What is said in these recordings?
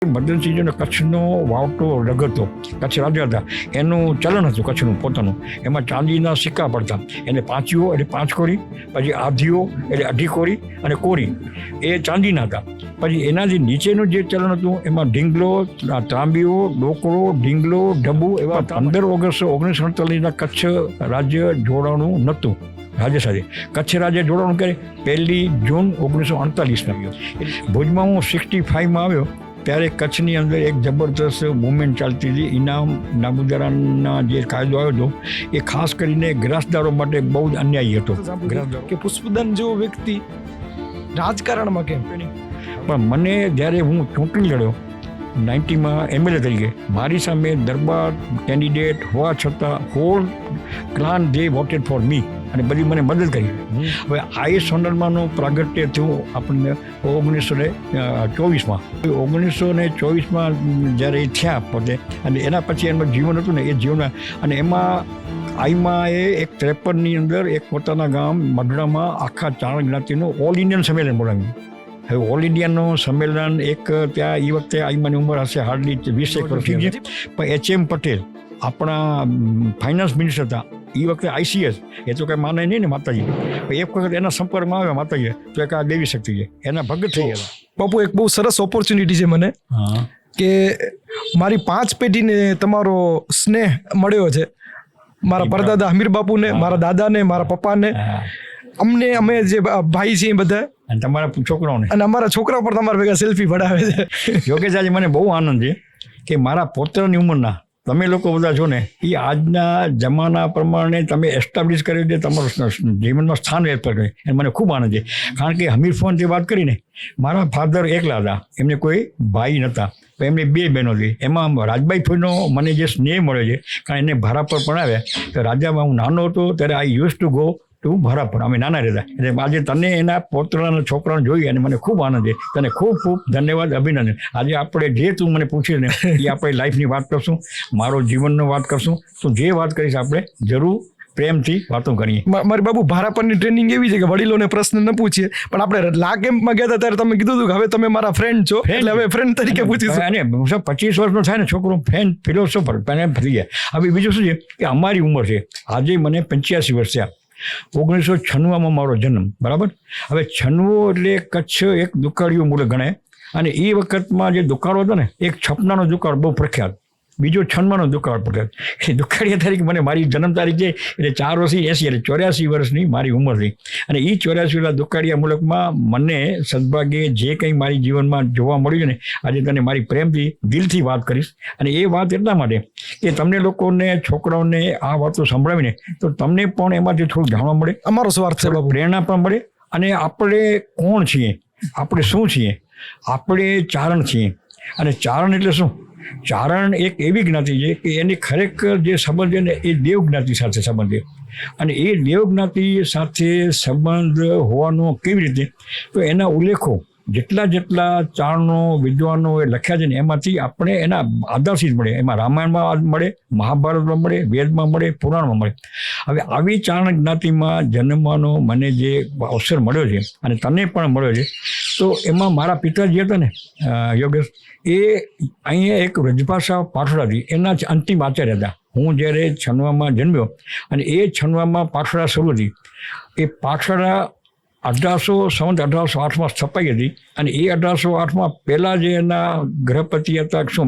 મદનસિંહજીનો કચ્છનો વાવટો રગતો કચ્છ રાજા હતા એનું ચલણ હતું કચ્છનું પોતાનું. એમાં ચાંદીના સિક્કા પડતા, એને પાંચીઓ એટલે 5 કોરી, પછી આધીઓ એટલે 2.5 કોરી અને કોરી એ ચાંદીના હતા. પછી એનાથી નીચેનું જે ચલણ હતું એમાં ઢીંગલો, ત્રાંબીઓ, ડોકરો, ઢીંગલો, ઢબુ એવા 15 ઓગસ્ટ 1948 કચ્છ રાજ્ય જોડાણું નહોતું રાજ્ય સાથે. કચ્છ રાજ્ય જોડાણું કરે 1 જૂન 1948 ભુજમાં હું 65માં આવ્યો ત્યારે કચ્છની અંદર એક જબરદસ્ત મુવમેન્ટ ચાલતી હતી. ઇનામ નાબૂદારાના જે કાયદો આવ્યો હતો એ ખાસ કરીને ગ્રાસદારો માટે બહુ જ અન્યાયી હતો. કે પુષ્પદાન જેવો વ્યક્તિ રાજકારણમાં કેમ? પણ મને જ્યારે હું ચૂંટણી લડ્યો 90માં MLA તરીકે, મારી સામે દરબાર કેન્ડિડેટ હોવા છતાં હોલ ક્લાન દે વોટેડ ફોર મી અને બધી મને મદદ કરી. હવે આઈ સોનલમાંનું પ્રાગટ્ય થયું આપણને 1924માં. 1924માં જ્યારે એ થયા પોતે, અને એના પછી એનું જીવન હતું ને એ જીવનમાં, અને એમાં આઈમાં એ એક 53ની અંદર એક પોતાના ગામ મઢડામાં આખા ચારણ જ્ઞાતિનું ઓલ ઇન્ડિયન સંમેલન બોલાવ્યું. હવે ઓલ ઇન્ડિયાનું સંમેલન એક ત્યાં એ વખતે આઈમાની ઉંમર હશે હાર્ડલી 20 વર્ષ. પણ HM પટેલ આપણા ફાઇનાન્સ મિનિસ્ટર હતા એ વખતે ICS, એ તો કંઈ માને નહીં ને માતાજી. એક વખત એના સંપર્કમાં આવ્યા માતાજી તો એક આ દેવી શક્તિ છે, એના ભગત થઈ ગયા. બાપુ એક બહુ સરસ ઓપોર્ચ્યુનિટી છે મને કે મારી 5 પેઢીને તમારો સ્નેહ મળ્યો છે. મારા પરદાદા હમીર બાપુને, મારા દાદાને, મારા પપ્પાને, અમને, અમે જે ભાઈ છીએ બધા, અને તમારા છોકરાઓને, અને અમારા છોકરા પણ તમારા ભેગા સેલ્ફી પડાવે છે. યોગેશ આજે મને બહુ આનંદ છે કે મારા પોતાની ઉંમરના તમે લોકો બધા છો ને એ આજના જમાના પ્રમાણે તમે એસ્ટાબ્લિશ કર્યું છે, તમારું જીવનમાં સ્થાન વેપાર કર્યું, એ મને ખૂબ આનંદ છે. કારણ કે હમીર ફોન જે વાત કરીને, મારા ફાધર એકલા હતા, એમને કોઈ ભાઈ નહોતા, એમની 2 બહેનો હતી. એમાં રાજભાઈ ફોઈનો મને જે સ્નેહ મળ્યો છે, કારણ એને ભારા પર ભણાવ્યા. તો રાજામાં હું નાનો હતો ત્યારે I use to go to ભારા પર, અમે નાના રહેતા. એટલે આજે તને એના પોતાના છોકરાને જોઈ અને મને ખૂબ આનંદ છે. તને ખૂબ ખૂબ ધન્યવાદ, અભિનંદન. આજે આપણે જે તું મને પૂછીશ ને એ આપણે લાઈફની વાત કરશું, મારો જીવનનો વાત કરશું. તું જે વાત કરીશ આપણે જરૂર પ્રેમથી વાતો કરીએ. મારી બાબુ ભારા પરની ટ્રેનિંગ એવી છે કે વડીલોને પ્રશ્ન ન પૂછીએ, પણ આપણે લા કેમ્પમાં ગયા હતા ત્યારે તમે કીધું હતું કે હવે તમે મારા ફ્રેન્ડ છો, એટલે હવે ફ્રેન્ડ તરીકે પૂછીશું. અને 25 વર્ષનો થાય ને છોકરો ફ્રેન્ડ ફિલોસોફર થઈ ગયા. હવે બીજું શું છે કે અમારી ઉંમર છે, આજે મને 85 વર્ષ થયા. 1996માં મારો જન્મ, બરાબર. હવે 96 એટલે કચ્છ એક દુકાળિયું મૂળ ગણાય, અને એ વખતમાં જે દુકાળો હતો ને, એક છપનાનો દુકાળ બહુ પ્રખ્યાત, બીજો 96નો દુકાળ પ્રખ્યાત. એ દુકાળિયા તારીખ મને મારી જન્મ તારીખ છે એટલે 4 વર્ષથી 80 એટલે 84 વર્ષની મારી ઉંમર થઈ. અને એ 84 દુકાળિયા મુલકમાં મને સદભાગ્યે જે કંઈ મારી જીવનમાં જોવા મળ્યું ને, આજે તને મારી પ્રેમથી દિલથી વાત કરીશ. અને એ વાત એટલા માટે કે તમને લોકોને, છોકરાઓને આ વાતો સંભળાવીને તો તમને પણ એમાંથી થોડું જાણવા મળે, અમારો સ્વાર્થ છે, પ્રેરણા પણ મળે. અને આપણે કોણ છીએ, આપણે શું છીએ? આપણે ચારણ છીએ. અને ચારણ એટલે શું? ચારણ એક એવી જ્ઞાતિ છે કે એની ખરેખર જે સંબંધ છે ને એ દેવ જ્ઞાતિ સાથે સંબંધ છે. અને એ દેવ જ્ઞાતિ સાથે સંબંધ હોવાનો કેવી રીતે? તો એના ઉલ્લેખો જેટલા ચારણો વિદ્વાનો એ લખ્યા છે ને એમાંથી આપણે એના આધારથી જ મળે. એમાં રામાયણમાં મળે, મહાભારતમાં મળે, વેદમાં મળે, પુરાણમાં મળે. હવે આવી ચારણ જ્ઞાતિમાં જન્મવાનો મને જે અવસર મળ્યો છે અને તને પણ મળ્યો છે, તો એમાં મારા પિતાજી હતા ને યોગેશ, એ અહીંયા એક રજભાષા પાઠોડાથી એના જ અંતિમ આચાર્ય હતા. હું જ્યારે 96માં જન્મ્યો અને એ 96માં પાઠોડા શરૂ હતી. એ પાઠોડા 1808માં સ્થપાઈ હતી. અને એ 1808માં પહેલાં જે એના ગૃહપતિ હતા, શું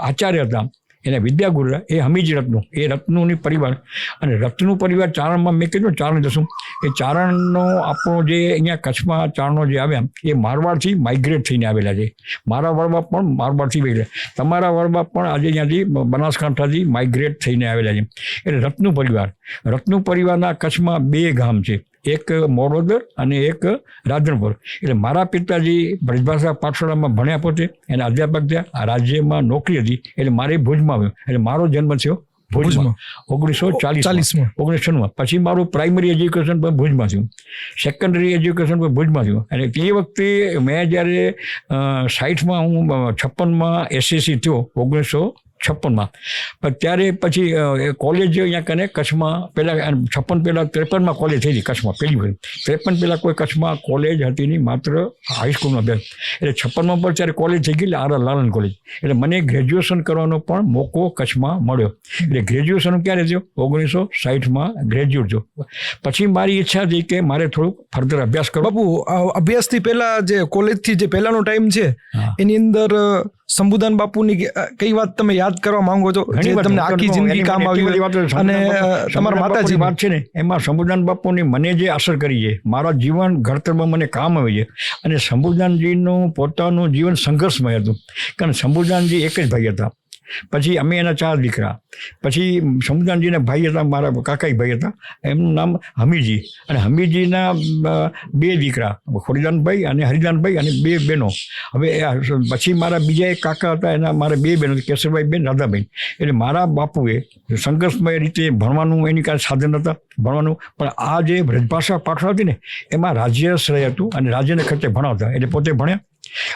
આચાર્ય હતા, એના વિદ્યાગુરુ હતા, એ હમીજ રત્નુ, એ રત્નુની પરિવાર. અને રત્નુ પરિવાર ચારણમાં મેં કીધું ચારણ જશું, એ ચારણનો આપણો જે અહીંયા કચ્છમાં ચારણો જે આવ્યા એ મારવાડથી માઇગ્રેટ થઈને આવેલા છે. મારા વડવા પણ મારવાડથી આવેલા, તમારા વડવા પણ આજે અહીંયાથી બનાસકાંઠાથી માઇગ્રેટ થઈને આવેલા છે. એટલે રત્નુ પરિવાર, રત્નુ પરિવારના કચ્છમાં 2 ગામ છે, એક મોરોદર અને એક રાધનપુર. એટલે મારા પિતાજી બ્રજભાષા પાઠશાળામાં ભણ્યા પોતે, એના અધ્યાપક થયા, આ રાજ્યમાં નોકરી હતી, એટલે મારે ભુજમાં આવ્યું. એટલે મારો જન્મ થયો ભુજમાં 1940માં 1996. પછી મારું પ્રાઇમરી એજ્યુકેશન પણ ભુજમાં થયું, સેકન્ડરી એજ્યુકેશન પણ ભુજમાં થયું. અને તે વખતે મેં જ્યારે 60માં હું 56માં SSC થયો 56માં. પણ ત્યારે પછી કોલેજ અહીંયા કને કચ્છમાં પહેલાં 56 પહેલાં 53માં કોલેજ થઈ હતી કચ્છમાં પહેલી વખત. 53 પહેલાં કોઈ કચ્છમાં કોલેજ હતી નહીં, માત્ર હાઈસ્કૂલનો અભ્યાસ. એટલે 56માં પર ત્યારે કોલેજ થઈ ગઈ, એટલે લાલન કોલેજ. એટલે મને ગ્રેજ્યુએશન કરવાનો પણ મોકો કચ્છમાં મળ્યો. એટલે ગ્રેજ્યુએશન ક્યારે થયો? 1960માં ગ્રેજ્યુએટ થયો. પછી મારી ઈચ્છા હતી કે મારે થોડુંક ફર્ધર અભ્યાસ કરો. બાપુ, અભ્યાસથી પહેલા જે કોલેજથી જે પહેલાનો ટાઈમ છે એની અંદર શંભુદાન બાપુની કઈ વાત તમે યાદ કરવા માંગો છો જે તમને આખી જિંદગી કામ આવી હોય? અને તમારા માતાજી વાત છે ને, એમાં શંભુદાન બાપુની મને જે અસર કરી છે, મારા જીવન ઘડતરમાં મને કામ આવી છે. અને શંભુદાનજીનું પોતાનું જીવન સંઘર્ષમય હતું. કારણ શંભુદાનજી એક જ ભાઈ હતા. પછી અમે એના 4 દીકરા. પછી શંભુદાનજીના ભાઈ હતા, મારા કાકાઈ ભાઈ હતા, એમનું નામ હમીરજી. અને હમીરજીના 2 દીકરા, ખોડીદાનભાઈ અને હરિદાનભાઈ, અને 2 બહેનો. હવે પછી મારા બીજા એક કાકા હતા, એના મારા 2 બહેનો, કેશરભાઈ બેન, રાધાભાઈ. એટલે મારા બાપુએ સંઘર્ષમય રીતે ભણવાનું, એની કાંઈ સાધન હતા ભણવાનું. પણ આ જે બ્રજભાષા પાઠશાળા હતી ને, એમાં રાજ્યાશ્રય હતું અને રાજ્યને ખર્ચે ભણાવતા. એટલે પોતે ભણ્યા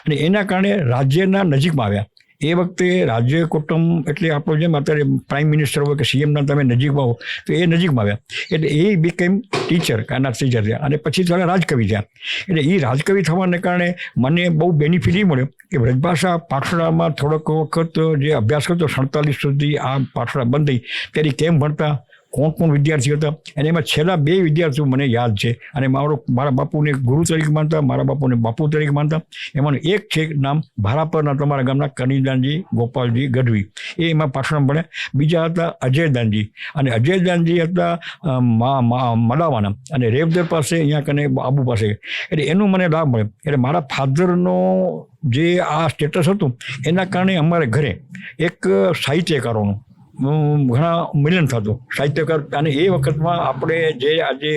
અને એના કારણે રાજ્યના નજીકમાં આવ્યા. એ વખતે રાજ્ય કુટુંબ એટલે આપણો જેમ અત્યારે પ્રાઇમ મિનિસ્ટર હોય કે સીએમના તમે નજીકમાં હો, તો એ નજીકમાં આવ્યા. એટલે એ બીકેમ ટીચર, કાના ટીચર થયા. અને પછી થોડા રાજકવિ થયા. એટલે એ રાજકવિ થવાને કારણે મને બહુ બેનિફિટ એ મળ્યો કે બ્રજભાષા પાઠશાળામાં થોડોક વખત જે અભ્યાસ કરતો, 47 સુધી આ પાઠશાળા બંધ થઈ, ત્યારે કેમ ભણતા, કોણ વિદ્યાર્થીઓ હતા. અને એમાં છેલ્લા 2 વિદ્યાર્થીઓ મને યાદ છે. અને મારા બાપુને ગુરુ તરીકે માનતા, મારા બાપુને બાપુ તરીકે માનતા. એમાંનું એક છે નામ ભારાપરના તમારા ગામના કનીદાનજી ગોપાલજી ગઢવી, એ એમાં પાછળ ભણ્યા. બીજા હતા અજયદાનજી, અને અજયદાનજી હતા મડાવાના અને રેવદર પાસે, અહીંયા કને આબુ પાસે. એટલે એનું મને લાભ મળ્યો. એટલે મારા ફાધરનો જે આ સ્ટેટસ હતું એના કારણે અમારે ઘરે એક સાહિત્યકારોનું ઘણા મિલન થતું, સાહિત્યકાર. અને એ વખતમાં આપણે જે આજે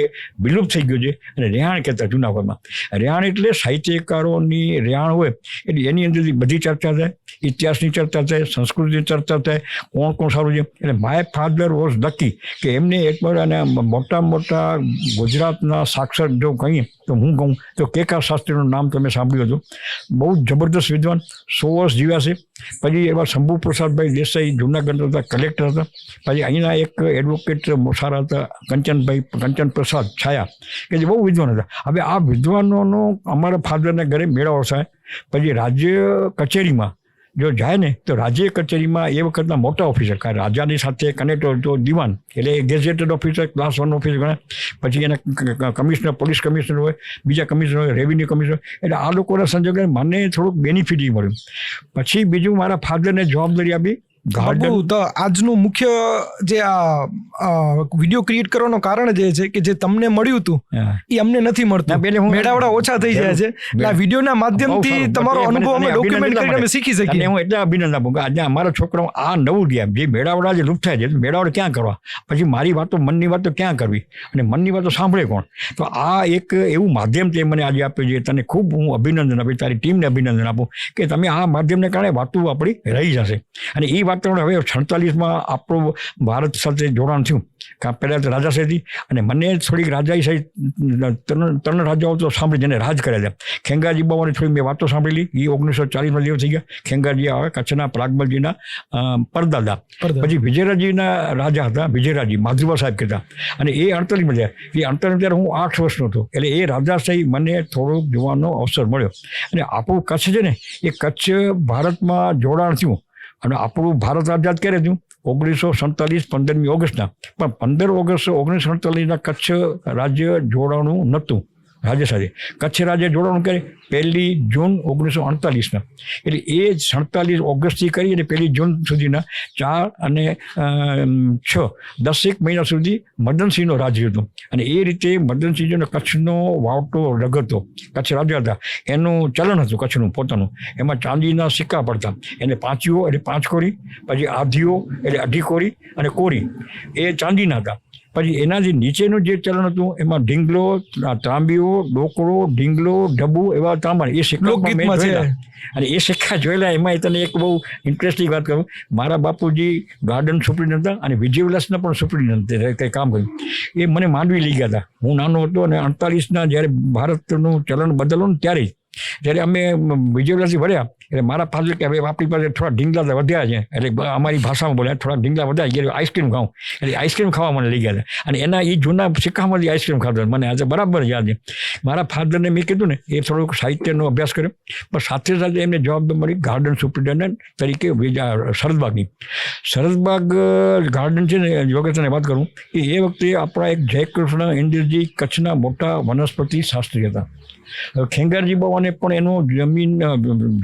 વિલુપ્ત થઈ ગયું છે, અને રેહાણ કહેતા જૂનાગઢમાં. રેહાણ એટલે સાહિત્યકારોની રેહાણ હોય, એટલે એની અંદરથી બધી ચર્ચા થાય, ઇતિહાસની ચર્ચા થાય, સંસ્કૃતિની ચર્ચા થાય, કોણ સારું છે. એટલે માય ફાધર વોઝ લકી કે એમને એકવાર, અને મોટા ગુજરાતના સાક્ષર જો કહીએ તો હું કહું તો કેકા શાસ્ત્રીનું નામ તમે સાંભળ્યું હતું. બહુ જબરદસ્ત વિદ્વાન, 100 વર્ષ જીવ્યા છે. પછી એવા શંભુ પ્રસાદભાઈ દેસાઈ જૂનાગઢ હતા, કલેક્ટર હતા. પછી અહીંના એક એડવોકેટ સારા હતા, કંચન પ્રસાદ છાયા, કે જે બહુ વિદ્વાન હતા. હવે આ વિદ્વાનોનો અમારા ફાધરના ઘરે મેળાવો થાય. પછી રાજ્ય કચેરીમાં જો જાય ને, તો રાજ્ય કચેરીમાં એ વખતના મોટા ઓફિસર, કારણ રાજાની સાથે કનેક્ટ હોય તો દિવાન, એટલે ગેઝેટેડ ઓફિસર, ક્લાસ 1 ઓફિસર ગણાય. પછી એના કમિશનર, પોલીસ કમિશનર હોય, બીજા કમિશનર હોય, રેવન્યુ કમિશનર. એટલે આ લોકોના સંજોગોને મને થોડુંક બેનિફિટ મળ્યું. પછી બીજું, મારા ફાધરને જવાબદારી આપી બાપુ. તો આજનું મુખ્ય જે આ વિડીયો ક્રિએટ કરવાનું કારણ જે છે કે જે તમને મળ્યું હતું એ અમને નથી મળતું, મેળાવડા ઓછા થઈ જાય છે. આ વિડીયોના માધ્યમથી તમારો અનુભવ અમે ડોક્યુમેન્ટ કરીને અમે શીખી શકીએ. હું એટલે અભિનંદન આપું કે આજે અમારા છોકરાઓ આ નવું ગયા, જે મેળાવડા જે લુપ્ત થાય છે, મેળાવડા ક્યાં કરવા, પછી મારી વાતો, મનની વાતો ક્યાં કરવી, અને મનની વાતો સાંભળે કોણ. તો આ એક એવું માધ્યમ તે મને આજે આપ્યું છે. તને ખૂબ હું અભિનંદન આપીશ, તારી ટીમને અભિનંદન આપું કે તમે આ માધ્યમને કારણે વાતો આપણી રહી જશે. અને એ વાતાવરણ હવે 46માં આપણું ભારત સાથે જોડાણ થયું. પહેલાં તો રાજાશાહી, અને મને થોડીક રાજાશાહી 3 રાજાઓ તો સાંભળી જેને રાજ કર્યા છે. ખેંગાજી બાવાની થોડી મેં વાતો સાંભળેલી, એ 1940માં જેવું થઈ ગયા. ખેંગાજી આવે કચ્છના પ્રાગમલજીના પરદાદા. પછી વિજયરાજીના રાજા હતા, વિજયરાજી માધુબા સાહેબ કહેતા. અને એ 48માં થયા. એ 48 ત્યારે હું 8 વર્ષનો હતો. એટલે એ રાજાશાહી મને થોડોક જોવાનો અવસર મળ્યો. અને આપણું કચ્છ છે ને, એ કચ્છ ભારતમાં જોડાણ થયું. અને આપણું ભારત આઝાદ ક્યારે થયું? 1947 15મી ઓગસ્ટના. પણ 15 ઓગસ્ટ 1947ના કચ્છ રાજ્ય જોડાણું નહોતું રાજ્ય સાથે. કચ્છ રાજ્ય જોડાણું કરે 1 જૂન 1948ના. એટલે એ 47 ઓગસ્ટથી કરી અને 1 જૂન સુધીના 4 અને 6 10 મહિના સુધી મદનસિંહનો રાજ્ય હતો. અને એ રીતે મદનસિંહનો કચ્છનો વાવટો રગડતો, કચ્છ રાજ્ય હતા, એનું ચલણ હતું કચ્છનું પોતાનું. એમાં ચાંદીના સિક્કા પડતા, એને પાંચીઓ એટલે 5 કોરી, પછી આધીઓ એટલે 2.5 કોરી, અને કોરી એ ચાંદીના હતા. પછી એના જે નીચેનું જે ચલણ હતું એમાં ઢીંગલો, ત્રાંબીઓ, ડોકરો, ઢીંગલો, ઢબુ એવા તાંબા એ સિક્કા. અને એ સિક્કા જોયેલા. એમાં તને એક બહુ ઇન્ટરેસ્ટિંગ વાત કરું, મારા બાપુજી ગાર્ડન સુપ્રિન્ટેન્ડન્ટ હતા અને વિજયવિલાસના પણ સુપ્રિન્ટેન્ડન્ટ કંઈ કામ કર્યું. એ મને માંડવી લઈ ગયા હતા, હું નાનો હતો. અને 48ના જ્યારે ભારતનું ચલણ બદલો ને ત્યારે અમે વિજયવિલાસથી ભર્યા, એટલે મારા ફાધર કે હવે આપણી પાસે થોડા ઢીંગલા વધ્યા છે, એટલે અમારી ભાષામાં બોલ્યા થોડા ઢીંગલા વધ્યા એટલે આઈસ્ક્રીમ ખાઉં, એટલે આઈસ્ક્રીમ ખાવા મને લઈ ગયા હતા. અને એના એ જૂના સિક્કામાંથી આઈસ્ક્રીમ ખાતો મને આજે બરાબર યાદ છે. મારા ફાધરને મેં કીધું ને એ થોડુંક સાહિત્યનો અભ્યાસ કર્યો, પણ સાથે સાથે એમને જવાબદારી મળી ગાર્ડન સુપ્રિન્ટેન્ડન્ટ તરીકે શરદબાગની. શરદબાગ ગાર્ડન છે ને, યોગેશને વાત કરું એ વખતે આપણા એક જયકૃષ્ણ ઇન્દ્રજી કચ્છના મોટા વનસ્પતિ શાસ્ત્રી હતા. ખેંગારજી બાવાને પણ એનો જમીન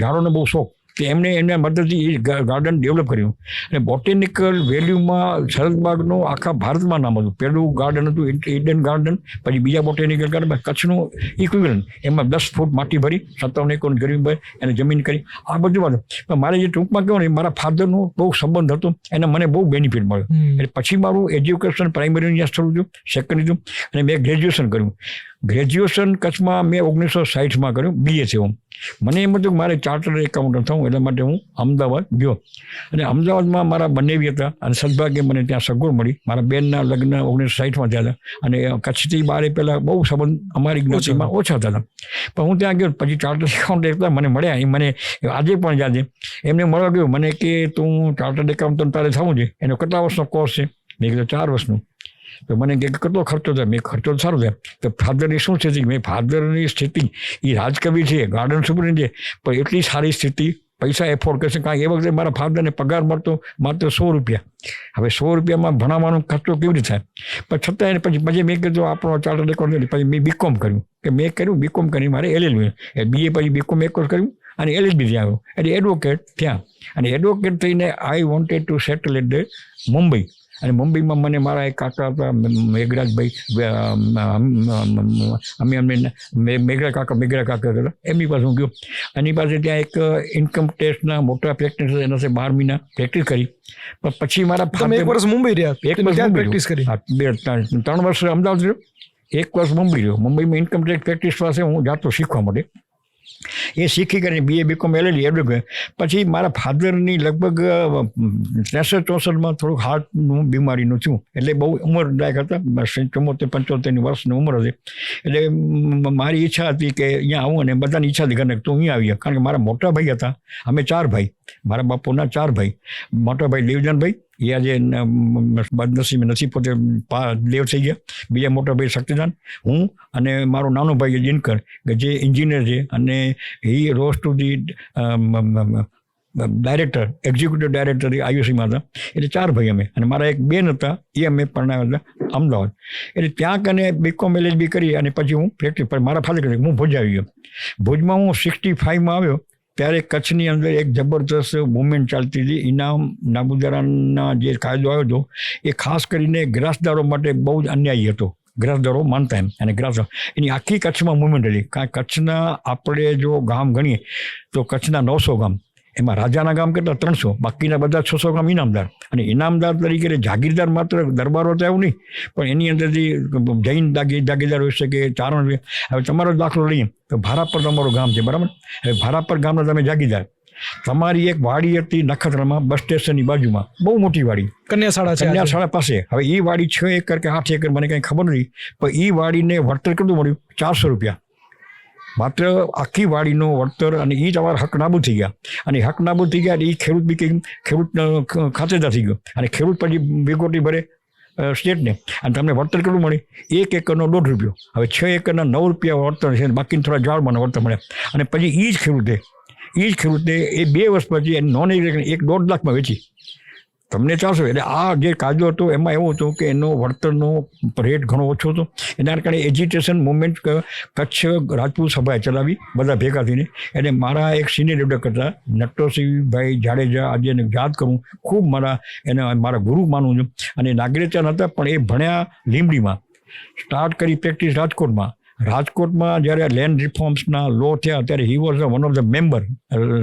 ઝાડોનો બહુ શોખ, કે એમણે એમના મદદથી એ ગાર્ડન ડેવલપ કર્યું. અને બોટેનિકલ વેલ્યુમાં શરદબાગનું આખા ભારતમાં નામ હતું. પહેલું ગાર્ડન હતું ઈડન ગાર્ડન, પછી બીજા બોટેનિકલ ગાર્ડન, કચ્છનું ઇક્વિવેલન્ટ, એમાં 10 ફૂટ માટી ભરી 57 એકર ગરીબ ભાઈ એને જમીન કરી. આ બધું વાત. પણ મારે જે ટૂંકમાં કહું ને, મારા ફાધરનો બહુ સંબંધ હતો, એને મને બહુ બેનિફિટ મળ્યો. એટલે પછી મારું એજ્યુકેશન પ્રાઇમરી ત્યાં શરૂ થયું, સેકન્ડરી થયું, અને મેં ગ્રેજ્યુએશન કર્યું. ગ્રેજ્યુએશન કચ્છમાં મેં 1960માં કર્યું, BA થયું. મને એમ હતું મારે ચાર્ટર્ડ એકાઉન્ટન્ટ થવું, એટલા માટે હું અમદાવાદ ગયો. અને અમદાવાદમાં મારા બંનેવી હતા, અને સદભાગ્યે મને ત્યાં સગવડ મળી. મારા બેનના લગ્ન 1960માં થયા હતા, અને કચ્છથી બહાર પહેલાં બહુ સંબંધ અમારી જ્ઞાતિમાં ઓછા થતા. પણ હું ત્યાં ગયો, પછી ચાર્ટર્ડ એકાઉન્ટન્ટ એટલા મને મળ્યા. એ મને આજે પણ યાદ છે, એમને મળવા ગયો, મને કે તું ચાર્ટર્ડ એકાઉન્ટન્ટ તારે થવું છે, એનો કેટલા વર્ષનો કોર્સ છે? મેં કીધું 4 વર્ષનું. તો મને કે કેટલો ખર્ચો થાય? મેં ખર્ચો સારો થાય. તો ફાધરની શું સ્થિતિ? મેં ફાધરની સ્થિતિ એ રાજકવિ છે, ગાર્ડન સુપ્રિન્ટ છે, પણ એટલી સારી સ્થિતિ પૈસા એફોર્ડ કરશે. કારણ કે એ વખતે મારા ફાધરને પગાર મળતો માત્ર 100 રૂપિયા. હવે 100 રૂપિયામાં ભણાવવાનો ખર્ચો કેવી રીતે થાય? પણ છતાં એને પછી મેં કીધું આપણો ચાર્ટર્ડ એકાઉન્ટ, પછી મેં બીકોમ કર્યું. કે મેં કર્યું બીકોમ કરી, મારે LLB, BA પછી બીકોમ એક વર્ષ કર્યું, અને LLB ત્યાં આવ્યો, એટલે એડવોકેટ ત્યાં. અને એડવોકેટ થઈને I wanted to settle at Mumbai. અને મુંબઈમાં મને મારા એક કાકા હતા મેઘરાજભાઈ, મેઘરા કાકા હતા, એમની પાસે હું ગયો. એની પાસે ત્યાં એક ઇન્કમ ટેક્સના મોટા પ્રેક્ટિસ, એના 12 મહિના પ્રેક્ટિસ કરી. પણ પછી મારા 1 વર્ષ મુંબઈ રહ્યા? 1 વર્ષ પ્રેક્ટિસ કરી. 3 વર્ષ અમદાવાદ રહ્યો, 1 વર્ષ મુંબઈ રહ્યો. મુંબઈમાં ઇન્કમ ટેક્સ પ્રેક્ટિસ પાસે હું જાતો શીખવા માટે. એ શીખી કરીને BA બીકોમ LLB એડવોકેટ. પછી મારા ફાધરની લગભગ 63-64માં થોડુંક હાર્ટનું બીમારીનું થયું, એટલે બહુ ઉંમરદાયક હતા, 74-75 વર્ષની ઉંમર હતી. એટલે મારી ઈચ્છા હતી કે અહીંયા આવું, અને બધાની ઈચ્છા હતી ઘરને તો અહીંયા આવી. કારણ કે મારા મોટા ભાઈ હતા, અમે 4 ભાઈ, મારા બાપુના 4 ભાઈ. મોટા ભાઈ દેવજાનભાઈ, એ આજે બદનસીબે નથી, પોતે દેવ થઈ ગયા. બીજા મોટા ભાઈ શક્તિદાન, હું, અને મારો નાનો ભાઈ દિનકર, કે જે એન્જિનિયર છે, અને he rose to the director, executive director IUCમાં હતા. એટલે 4 ભાઈ અમે. અને મારા એક બેન હતા, એ અમે પરણાવ્યા હતા અમદાવાદ. એટલે ત્યાં કને બીકોમ LLB કરી, અને પછી હું પ્રેક્ટિસ. મારા ફાધર કરી હું ભુજ આવી ગયો. ભુજમાં હું 65માં આવ્યો, ત્યારે કચ્છની અંદર એક જબરદસ્ત મુવમેન્ટ ચાલતી હતી. ઇનામ નાબૂદારાના જે કાયદો આવ્યો હતો, એ ખાસ કરીને ગ્રાસદારો માટે બહુ જ અન્યાયી હતો. ગ્રાસદારો માનતા એમ, અને ગ્રાસ એની આખી કચ્છમાં મુવમેન્ટ હતી. કારણ કે કચ્છના આપણે જો ગામ ગણીએ તો કચ્છના 900 ગામ, એમાં રાજાના ગામ કેટલા 300, બાકીના બધા 600 ગામ ઇનામદાર. અને ઇનામદાર તરીકે જાગીરદાર માત્ર દરબારો તો એવું નહીં, પણ એની અંદરથી જૈન જાગીરદાર હોય શકે, ચારણ. હવે તમારો દાખલો લઈએ તો ભારાપર તમારું ગામ છે, બરાબર? હવે ભારાપર ગામના તમે જાગીરદાર. તમારી એક વાડી હતી નખત્રામાં, બસ સ્ટેશનની બાજુમાં, બહુ મોટી વાડી, કન્યાશાળા પાસે. હવે એ વાડી 6 એકર કે 8 એકર મને કંઈ ખબર નથી, પણ એ વાડીને વળતર કેટલું મળ્યું? 400 રૂપિયા માત્ર આખી વાડીનો વળતર. અને એ તમારા હક નાબૂદ થઈ ગયા. અને હક નાબૂદ થઈ ગયા એટલે એ ખેડૂત બી કંઈ ખેડૂત ખાતેદાર થઈ ગયો. અને ખેડૂત પછી વિગોટી ભરે સ્ટેટને, અને તમને વળતર કેટલું મળે? 1 એકરનો 1.5 રૂપિયો. હવે 6 એકરના 9 રૂપિયા વળતર છે, બાકીને થોડા ઝાડમાં વળતર મળે. અને પછી એ જ ખેડૂતે એ 2 વર્ષ પછી એની નોન એગ્રીકલ્ચર 1.5 લાખમાં વેચી. તમને 400. એટલે આ જે કાયદો હતો એમાં એવું હતું કે એનો વળતરનો રેટ ઘણો ઓછો હતો. એના કારણે એજ્યુકેશન મુવમેન્ટ કચ્છ રાજપૂત સભાએ ચલાવી, બધા ભેગા થઈને. એટલે મારા એક સિનિયર એડવોકેટ હતા નટવરસિંહભાઈ જાડેજા, આજે એને યાદ કરું, ખૂબ મારા ગુરુ માનું છું. અને નાગરિકતા હતા, પણ એ ભણ્યા લીંબડીમાં, સ્ટાર્ટ કરી પ્રેક્ટિસ રાજકોટમાં જ્યારે લેન્ડ રિફોર્મ્સના લો થયા ત્યારે હી was one of the member,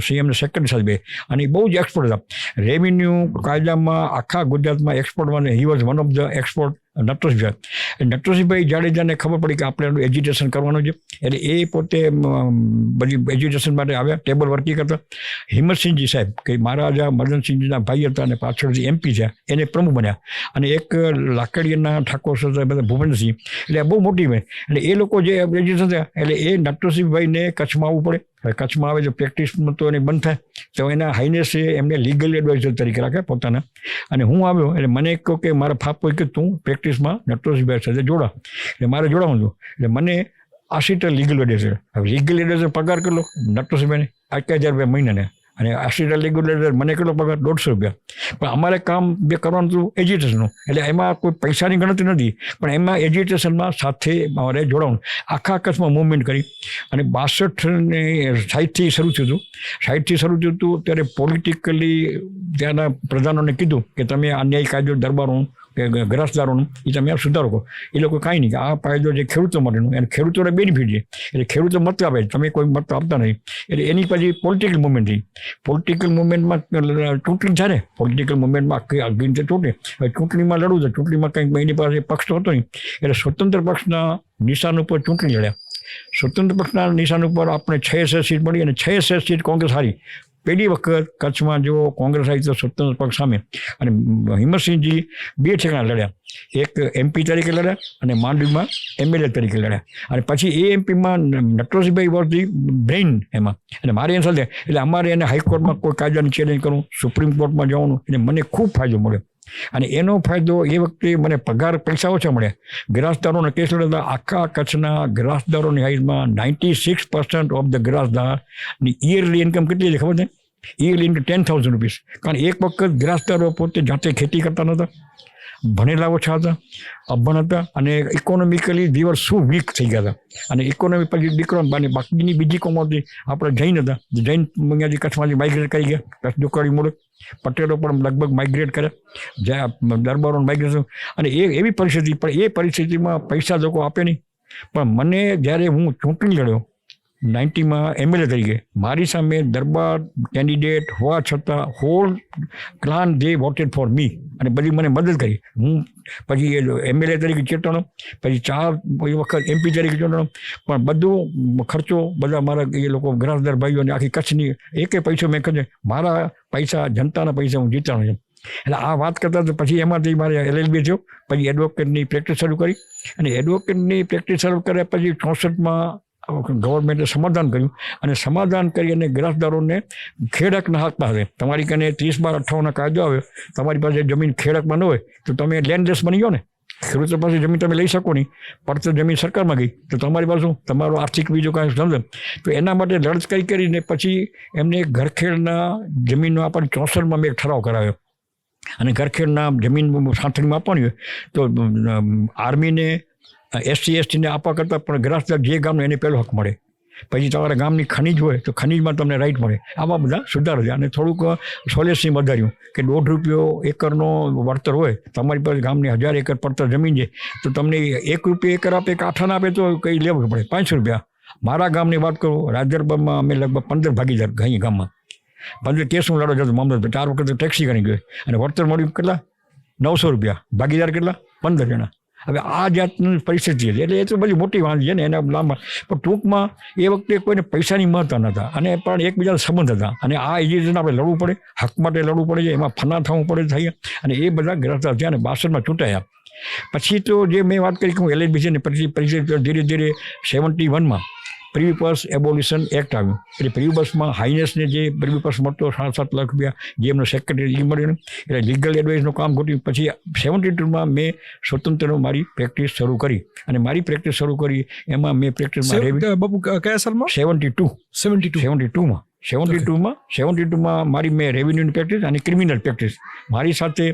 CM secretary સાહેબે. અને બહુ જ એક્સપર્ટ હતા રેવન્યુ કાયદામાં, આખા ગુજરાતમાં એક્સપર્ટમાં. He was one of the expert નટવરસિંહભાઈ જાડેજાને ખબર પડી કે આપણે એજ્યુકેશન કરવાનું છે, એટલે એ પોતે બધી એજ્યુકેશન માટે આવ્યા, ટેબલ વર્કિંગ કરતા. હિંમતસિંહજી સાહેબ, કે મહારાજા મદનસિંહજીના ભાઈ હતા, અને પાછળથી MP છે, એને પ્રમુખ બન્યા. અને એક લાકડીયાના ઠાકોર સાહેબ હતા ભૂપેન્દ્રસિંહ, એટલે બહુ મોટી ભાઈ. એટલે એ લોકો જે એજ્યુકેશન થયા, એટલે એ નટવરસિંહભાઈને કચ્છમાં આવવું પડે. હવે કચ્છમાં આવે છે પ્રેક્ટિસમાં તો એને બંધ થાય તો એના હાઈનેસે એમને લીગલ એડવાઇઝર તરીકે રાખે પોતાના. અને હું આવ્યો એટલે મને કહ્યું કે મારા ફાપોએ કે તું પ્રેક્ટિસમાં નટવરસિંહભાઈ સાથે જોડા, એટલે મારે જોડાવું છું. એટલે મને 80 લીગલ એડવાઇઝર. હવે લીગલ એડવાઇઝર પગાર કેટલો નટવરસિંહભાઈને? 11,000 રૂપિયા મહિનાને. અને 80 લીગલ એડવાઇઝર મને કેટલો પગાર? 150 રૂપિયા. પણ અમારે કામ જે કરવાનું હતું એજ્યુકેશનનું, એટલે એમાં કોઈ પૈસાની ગણતરી નથી, પણ એમાં એજ્યુકેશનમાં સાથે અમારે જોડાવાનું. આખા કચ્છમાં મૂવમેન્ટ કરી અને 62 શરૂ થયું હતું. 60 શરૂ થયું હતું ત્યારે પોલિટિકલી ત્યાંના પ્રધાનોને કીધું કે તમે આ ન્યાય કાયદો દરબારોનું કે ગ્રાસદારોનું એ તમે આ સુધારો કરો. એ લોકો કાંઈ નહીં, કે આ કાયદો જે ખેડૂતો માટેનું એને ખેડૂતોને બેનિફિટ છે, એટલે ખેડૂતો મત આપે, તમે કોઈ મત આપતા નહીં. એટલે એની પછી પોલિટિકલ મુવમેન્ટ થઈ. પોલિટિકલ મુવમેન્ટમાં ચૂંટણી છે ને, પોલિટિકલ મુવમેન્ટમાં આખી રીતે ચૂંટણી. હવે ચૂંટણીમાં લડવું છે, ચૂંટણીમાં કંઈક એની પાસે પક્ષ તો હતો નહીં, એટલે સ્વતંત્ર પક્ષના નિશાન ઉપર ચૂંટણી લડ્યા. સ્વતંત્ર પક્ષના નિશાન ઉપર આપણે 66 સીટ મળી અને 66 સીટ કોંગ્રેસ હારી. પહેલી વખત કચ્છમાં જો કોંગ્રેસ આવી તો સ્વતંત્ર પક્ષ સામે. અને હિંમતસિંહજી 2 ઠેકાણા લડ્યા, એક MP તરીકે લડ્યા અને માંડવીમાં MLA તરીકે લડ્યા. અને પછી એ MPમાં નટવરસિંહભાઈ વોઝ ધી બ્રેઇન એમાં, અને મારે એની સાથે, એટલે અમારે એને હાઈકોર્ટમાં કોઈ કાયદાની ચેલેન્જ કરવું, સુપ્રીમ કોર્ટમાં જવાનું, એટલે મને ખૂબ ફાયદો મળ્યો. અને એનો ફાયદો એ વખતે મને પગાર પૈસા ઓછા મળ્યા. ગ્રાસદારોના કેસ લડતા આખા કચ્છના ગ્રાસદારોની હાઈટમાં 96% ઓફ ધ ગ્રાસદારની યરલી ઇન્કમ કેટલી છે ખબર છે? Yearly income 10,000 rupees. કારણ એક વખત ગ્રાસદારો પોતે જાતે ખેતી કરતા નહોતા, ભણેલા ઓછા હતા, અભણ હતા, અને ઇકોનોમિકલી વી વર સો વીક થઈ ગયા હતા. અને ઇકોનોમી પછી દીકરો બાકીની બીજી કોમો હતી, આપણે જૈન હતા, જૈન અહીંયાથી કચ્છમાંથી માઇગ્રેટ કરી ગયા, કચ્છ દુકાળી મૂળ. પટેલો પણ લગભગ માઇગ્રેટ કર્યા, જ્યાં દરબારોને માઇગ્રેશન. અને એવી પરિસ્થિતિ, પણ એ પરિસ્થિતિમાં પૈસા લોકો આપે નહીં. પણ મને જ્યારે હું ચૂંટણી લડ્યો 90માં MLA તરીકે, મારી સામે દરબાર કેન્ડિડેટ હોવા છતાં હોલ ક્લાન દે વોટેડ ફોર મી, અને બધી મને મદદ કરી. હું પછી MLA તરીકે ચૂંટાણો, પછી 4 વખત MP તરીકે ચૂંટાણો, પણ બધું ખર્ચો બધા મારા એ લોકો ગ્રાસદાર ભાઈઓ અને આખી કચ્છની એકે પૈસો મેં કરે, મારા પૈસા, જનતાના પૈસા હું જીતાણો છું. એટલે આ વાત કરતા તો પછી એમાંથી મારે LLB થયો, પછી એડવોકેટની પ્રેક્ટિસ શરૂ કરી. અને એડવોકેટની પ્રેક્ટિસ શરૂ કર્યા પછી 64માં ગવર્મેન્ટે સમાધાન કર્યું, અને સમાધાન કરી અને ગ્રાસદારોને ખેડકના હાથમાં હશે. તમારી કને 30/58 કાયદો આવ્યો, તમારી પાસે જમીન ખેડકમાં ન હોય તો તમે લેન્ડલેસ બની ગયો ને. ખેડૂતો પાસે જમીન તમે લઈ શકો નહીં, પડતર જમીન સરકારમાં ગઈ તો તમારી પાસે તમારો આર્થિક બીજો કાંઈ સમજે. તો એના માટે લડત કરીને પછી એમને ઘરખેડના જમીનનો આપણને 64માં મેં એક ઠરાવ કરાવ્યો. અને ઘરખેડના જમીન સાંથળીમાં આપવાની હોય તો આર્મીને SC/ST ને આપવા કરતાં પણ ગ્રાસદાર જે ગામનો એને પહેલો હક મળે. પછી તમારા ગામની ખનીજ હોય તો ખનીજમાં તમને રાઈટ મળે. આવા બધા સુધાર છે. અને થોડુંક સોલેસની વધાર્યું કે ₹1.5 એકરનો વળતર હોય, તમારી પાસે ગામની 1000 એકર પડતર જમીન છે તો તમને ₹1 એકર આપે કે આઠાના આપે તો કંઈ લેવું પડે, ₹500. મારા ગામની વાત કરું, રાજદરબારમાં અમે લગભગ 15 ભાગીદાર અહીં ગામમાં, 15 કેસ હું લડો જતો મામલતદાર, 4 વખત ટેક્સી કરી ગયો, અને વળતર મળ્યું કેટલા? ₹900. ભાગીદાર કેટલા? 15 જણા. હવે આ જાતની પરિસ્થિતિ છે. એટલે એ તો બધી મોટી વાત છે ને, એના લાંબા. પણ ટૂંકમાં એ વખતે કોઈને પૈસાની મહત્વ નહોતા, અને પણ એકબીજાના સંબંધ હતા. અને આ એજ્યુકેશન આપણે લડવું પડે, હક માટે લડવું પડે છે, એમાં ફના થવું પડે થયા. અને એ બધા ગ્રસ્ત થયા અને 62માં ચૂંટાયા. પછી તો જે મેં વાત કરી કે હું LLB છે ને, પછી પરિસ્થિતિ ધીરે ધીરે 71માં પ્રિવી પર્સ એબોલિશન એક્ટ આવ્યું. એટલે પ્રિવી પર્સમાં હાઈનેસને જે પ્રિવી પર્સ મળતો 7.5 લાખ રૂપિયા, જે એમનો સેક્રેટરી એ મળ્યો, એટલે લીગલ એડવાઇસનું કામ ઘટ્યું. પછી 72માં મેં સ્વતંત્ર મારી પ્રેક્ટિસ શરૂ કરી. અને મારી પ્રેક્ટિસ શરૂ કરી એમાં મેં પ્રેક્ટિસમાં બાપુ કયા સાલમાં? 72માં મારી મેં રેવન્યુની પ્રેક્ટિસ અને ક્રિમિનલ પ્રેક્ટિસ. મારી સાથે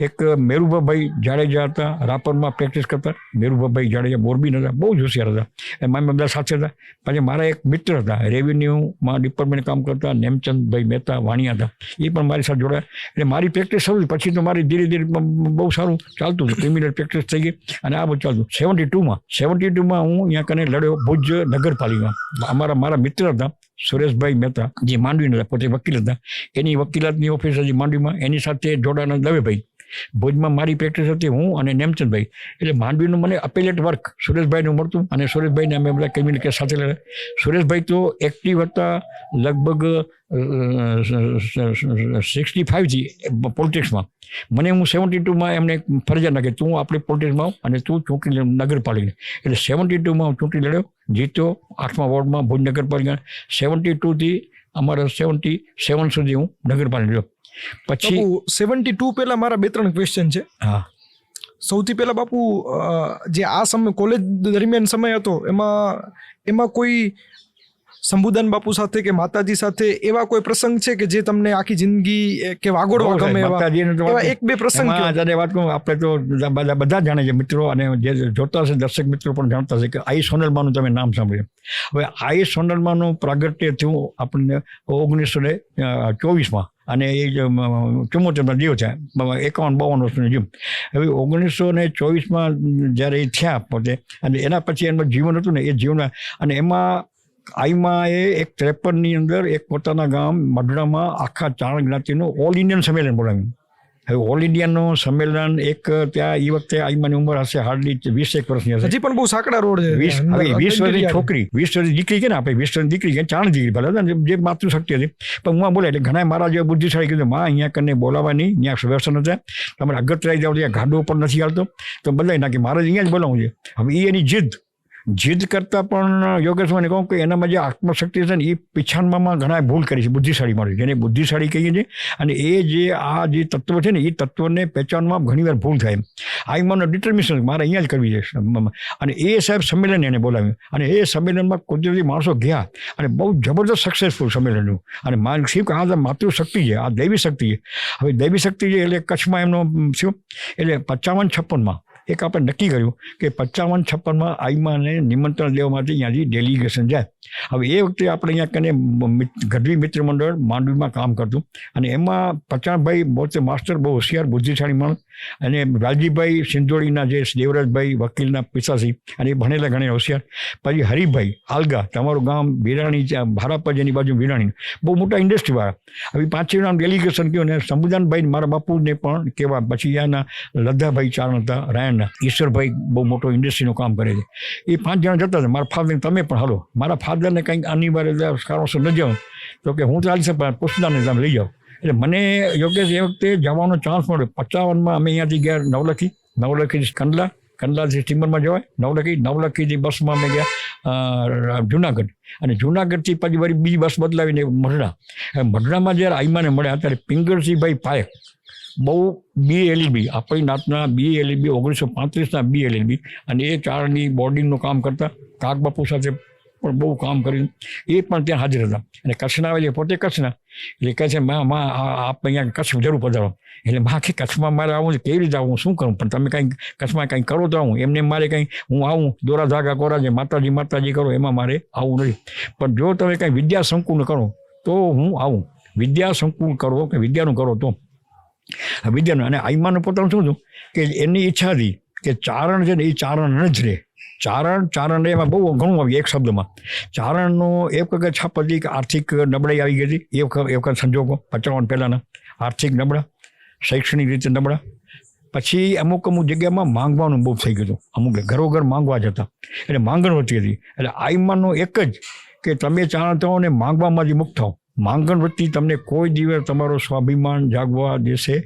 એક મેરુભાભાઈ જાડેજા હતા, રાપરમાં પ્રેક્ટિસ કરતા. મેરુભાભાઈ જાડેજા મોરબીના હતા, બહુ જ હોશિયાર હતા. એમાં બધા સાથે હતા. પછી મારા એક મિત્ર હતા, રેવન્યુમાં ડિપાર્ટમેન્ટ કામ કરતા, નેમચંદભાઈ મહેતા વાણિયા હતા, એ પણ મારી સાથે જોડાયા. એટલે મારી પ્રેક્ટિસ શરૂ. પછી તો મારી ધીરે ધીરે બહુ સારું ચાલતું હતું, ક્રિમિનલ પ્રેક્ટિસ થઈ ગઈ અને આ બધું ચાલતું. 72માં હું અહીંયા કને લડ્યો ભુજ નગરપાલિકા. મારા મિત્ર હતા સુરેશભાઈ મહેતા, જે માંડવીના હતા, પોતે વકીલ હતા. એની વકીલાતની ઓફિસ હતી માંડવીમાં, એની સાથે જોડાના દવેભાઈ. ભુજમાં મારી પ્રેક્ટિસ હતી, હું અને નેમચંદભાઈ. એટલે માંડવીનું મને અપેલેટ વર્ક સુરેશભાઈનું મળતું, અને સુરેશભાઈને અમે બધા ક્રિમિનલ કેસ સાથે લડ્યા. સુરેશભાઈ તો એક્ટિવ હતા લગભગ 65થી પોલિટિક્સમાં. મને હું 72માં એમને ફરજિયાત નાખી તું આપણે પોલિટિક્સમાં આવ અને તું ચૂંટણી નગરપાલિકા. એટલે 72માં હું ચૂંટણી લડ્યો, જીત્યો 8મા વોર્ડમાં ભુજ નગરપાલિકા. 72થી અમારા 77 સુધી હું નગરપાલિકા રહ્યો. પછી 72 પહેલા મારા 2-3 ક્વેશ્ચન છે. હા, સૌથી પહેલા બાપુ, જે આ સમય કોલેજ દરમિયાન સમય હતો એમાં કોઈ શંભુદાન બાપુ સાથે કે માતાજી સાથે એવા કોઈ પ્રસંગ છે કે જે તમને આખી જિંદગી કે વાગોડવા ગમે એવા 1-2 પ્રસંગ? વાત કહું, આપણે તો બધા જાણે છે મિત્રો, અને જે જોતા હશે દર્શક મિત્રો પણ જાણતા હશે કે આઈ સોનલમાનું તમે નામ સાંભળ્યું. હવે આઈ સોનલમાનું પ્રાગટ્ય થયું આપણને 1924માં, અને એ 74માં જીવ છે, 51-52 વર્ષનું જીવ. હવે 1924માં જ્યારે એ થયા પોતે, અને એના પછી એનું જીવન હતું ને એ જીવન, અને એમાં આઈમાં એ એક 53ની અંદર એક પોતાના ગામ મઢડામાં આખા ચારણ જ્ઞાતિનું ઓલ ઇન્ડિયન સંમેલન બોલાવ્યું. હવે ઓલ ઇન્ડિયાનું સંમેલન એક ત્યાં એ વખતે આઈમાની ઉંમર હશે હાર્ડલી 20-21 વર્ષની હશે. હજી પણ બહુ સાંકડા રોડ છે. 20 વર્ષની છોકરી, 20 વર્ષની દીકરી કે ને આપણે 20 વર્ષની દીકરી કે ચારણ દીકરી ભલે જે માતૃશક્તિ હતી, પણ હું બોલે એટલે ઘણા મારા જે બુદ્ધિશાળી કીધું માં અહીંયા કને બોલાવવા નહીં, ત્યાં વ્યવસ્થા નથી, તમારે અગત્ય જાવ ત્યાં ગાડો પણ નથી હાલતો, તો બદલાઈ નાખી મારે અહીંયા જ બોલાવવું છે. હવે એ એની જીદ કરતાં પણ યોગેશભાઈને કહું કે એનામાં જે આત્મશક્તિ છે ને એ પીછાણમાં ઘણા ભૂલ કરી છે, બુદ્ધિશાળી મળે જેને બુદ્ધિશાળી કહીએ છીએ. અને એ જે આ જે તત્વ છે ને એ તત્વને પહેચાનવામાં ઘણીવાર ભૂલ થાય. આઈમાંનો ડિટર્મિનેશન મારે અહીંયા જ કરવી છે. અને એ સાહેબ સંમેલન એને બોલાવ્યું, અને એ સંમેલનમાં કુદરતી માણસો ગયા, અને બહુ જબરદસ્ત સક્સેસફુલ સંમેલન. અને માનસિક આ માતૃશક્તિ છે, આ દૈવી શક્તિ છે. હવે દૈવી શક્તિ છે એટલે કચ્છમાં એમનો શું એટલે 55-56માં એક આપણે નક્કી કર્યું કે 55-56માં આઈમાને નિમંત્રણ લેવા માટે અહીંયાથી ડેલિગેશન જાય. હવે એ વખતે આપણે અહીંયા કને ગઢવી મિત્ર મંડળ માંડવીમાં કામ કરતું, અને એમાં પચાણભાઈ પોતે માસ્ટર, બહુ હોશિયાર બુદ્ધિશાળી માણસ, અને રાજીભાઈ સિંધોડીના જે દેવરાજભાઈ વકીલના પિતાશ્રી, અને એ ભણેલા ઘણા હોશિયાર. પછી હરિભાઈ આલગા, તમારું ગામ વિરાણી, ભારાપર જેની બાજુ વિરાણી, બહુ મોટા ઇન્ડસ્ટ્રીવાળા. હવે 5 જણાનું ડેલિગેશન ગયું, અને શંભુદાનભાઈ મારા બાપુને પણ કહેવા. પછી ત્યાંના લદ્દાભાઈ ચારણ હતા રાયણના, ઈશ્વરભાઈ બહુ મોટો ઇન્ડસ્ટ્રીનું કામ કરે છે, એ 5 જણા જતા હતા. મારા ફાધર તમે પણ હાલો. મારા ફાધરને કંઈક અનિવાર્ય કારણોસર ન જાઉં તો કે હું ચાલી શકું, પુષ્પદાને તમે લઈ જાઓ. એટલે મને યોગેશ એ વખતે જવાનો ચાન્સ મળ્યો. 55માં અમે અહીંયાથી ગયા નવલખી કંડલાથી સ્ટીમરમાં જવાય, નવલખીથી બસમાં અમે ગયા જુનાગઢ, અને જુનાગઢથી પછી વળી બીજી બસ બદલાવીને મઢડામાં જ્યારે આઈમાને મળ્યા ત્યારે પિંગળસિંહભાઈ પાયક, બહુ BLLB આપણી નાતના BLLB 1935ના BLLB, અને એ ચારણની બોર્ડિંગનું કામ કરતા. કાકબાપુ સાથે પણ બહુ કામ કર્યું, એ પણ ત્યાં હાજર હતા. અને કચ્છના આવે પોતે કચ્છના, એટલે કહે છે માં આપ અહીંયા કચ્છ જરૂર પધારો. એટલે માં કે કચ્છમાં મારે આવું કેવી રીતે આવું, શું કરું, પણ તમે કંઈક કચ્છમાં કંઈક કરો તો આવું, એમને મારે કંઈ હું આવું દોરા ધાગા કોરા છે માતાજી કરો એમાં મારે આવું નથી. પણ જો તમે કંઈ વિદ્યા સંકુલ કરો તો હું આવું, વિદ્યા સંકુલ કરો કે વિદ્યાનું કરો તો વિદ્યાનું. અને આઈમાનું પોતાનું શું હતું કે એની ઈચ્છા હતી કે ચારણ છે ને એ ચારણ જ રહે. ચારણ એમાં બહુ ઘણું આવ્યું એક શબ્દમાં. ચારણનો એક વખત છાપ હતી કે આર્થિક નબળાઈ આવી ગઈ હતી, એ વખત સંજોગો 55 પહેલાંના આર્થિક નબળા, શૈક્ષણિક રીતે નબળા. પછી અમુક જગ્યામાં માંગવાનું બહુ થઈ ગયું હતું, અમુક ઘરોઘર માંગવા જતા, એટલે માંગણ વધતી હતી. એટલે આઈમાનનો એક જ કે તમે ચારણ થાઓ ને માંગવામાંથી મુક્ત થાઓ. માંગણ વૃત્તિ તમને કોઈ દિવસ તમારો સ્વાભિમાન જાગવા દેશે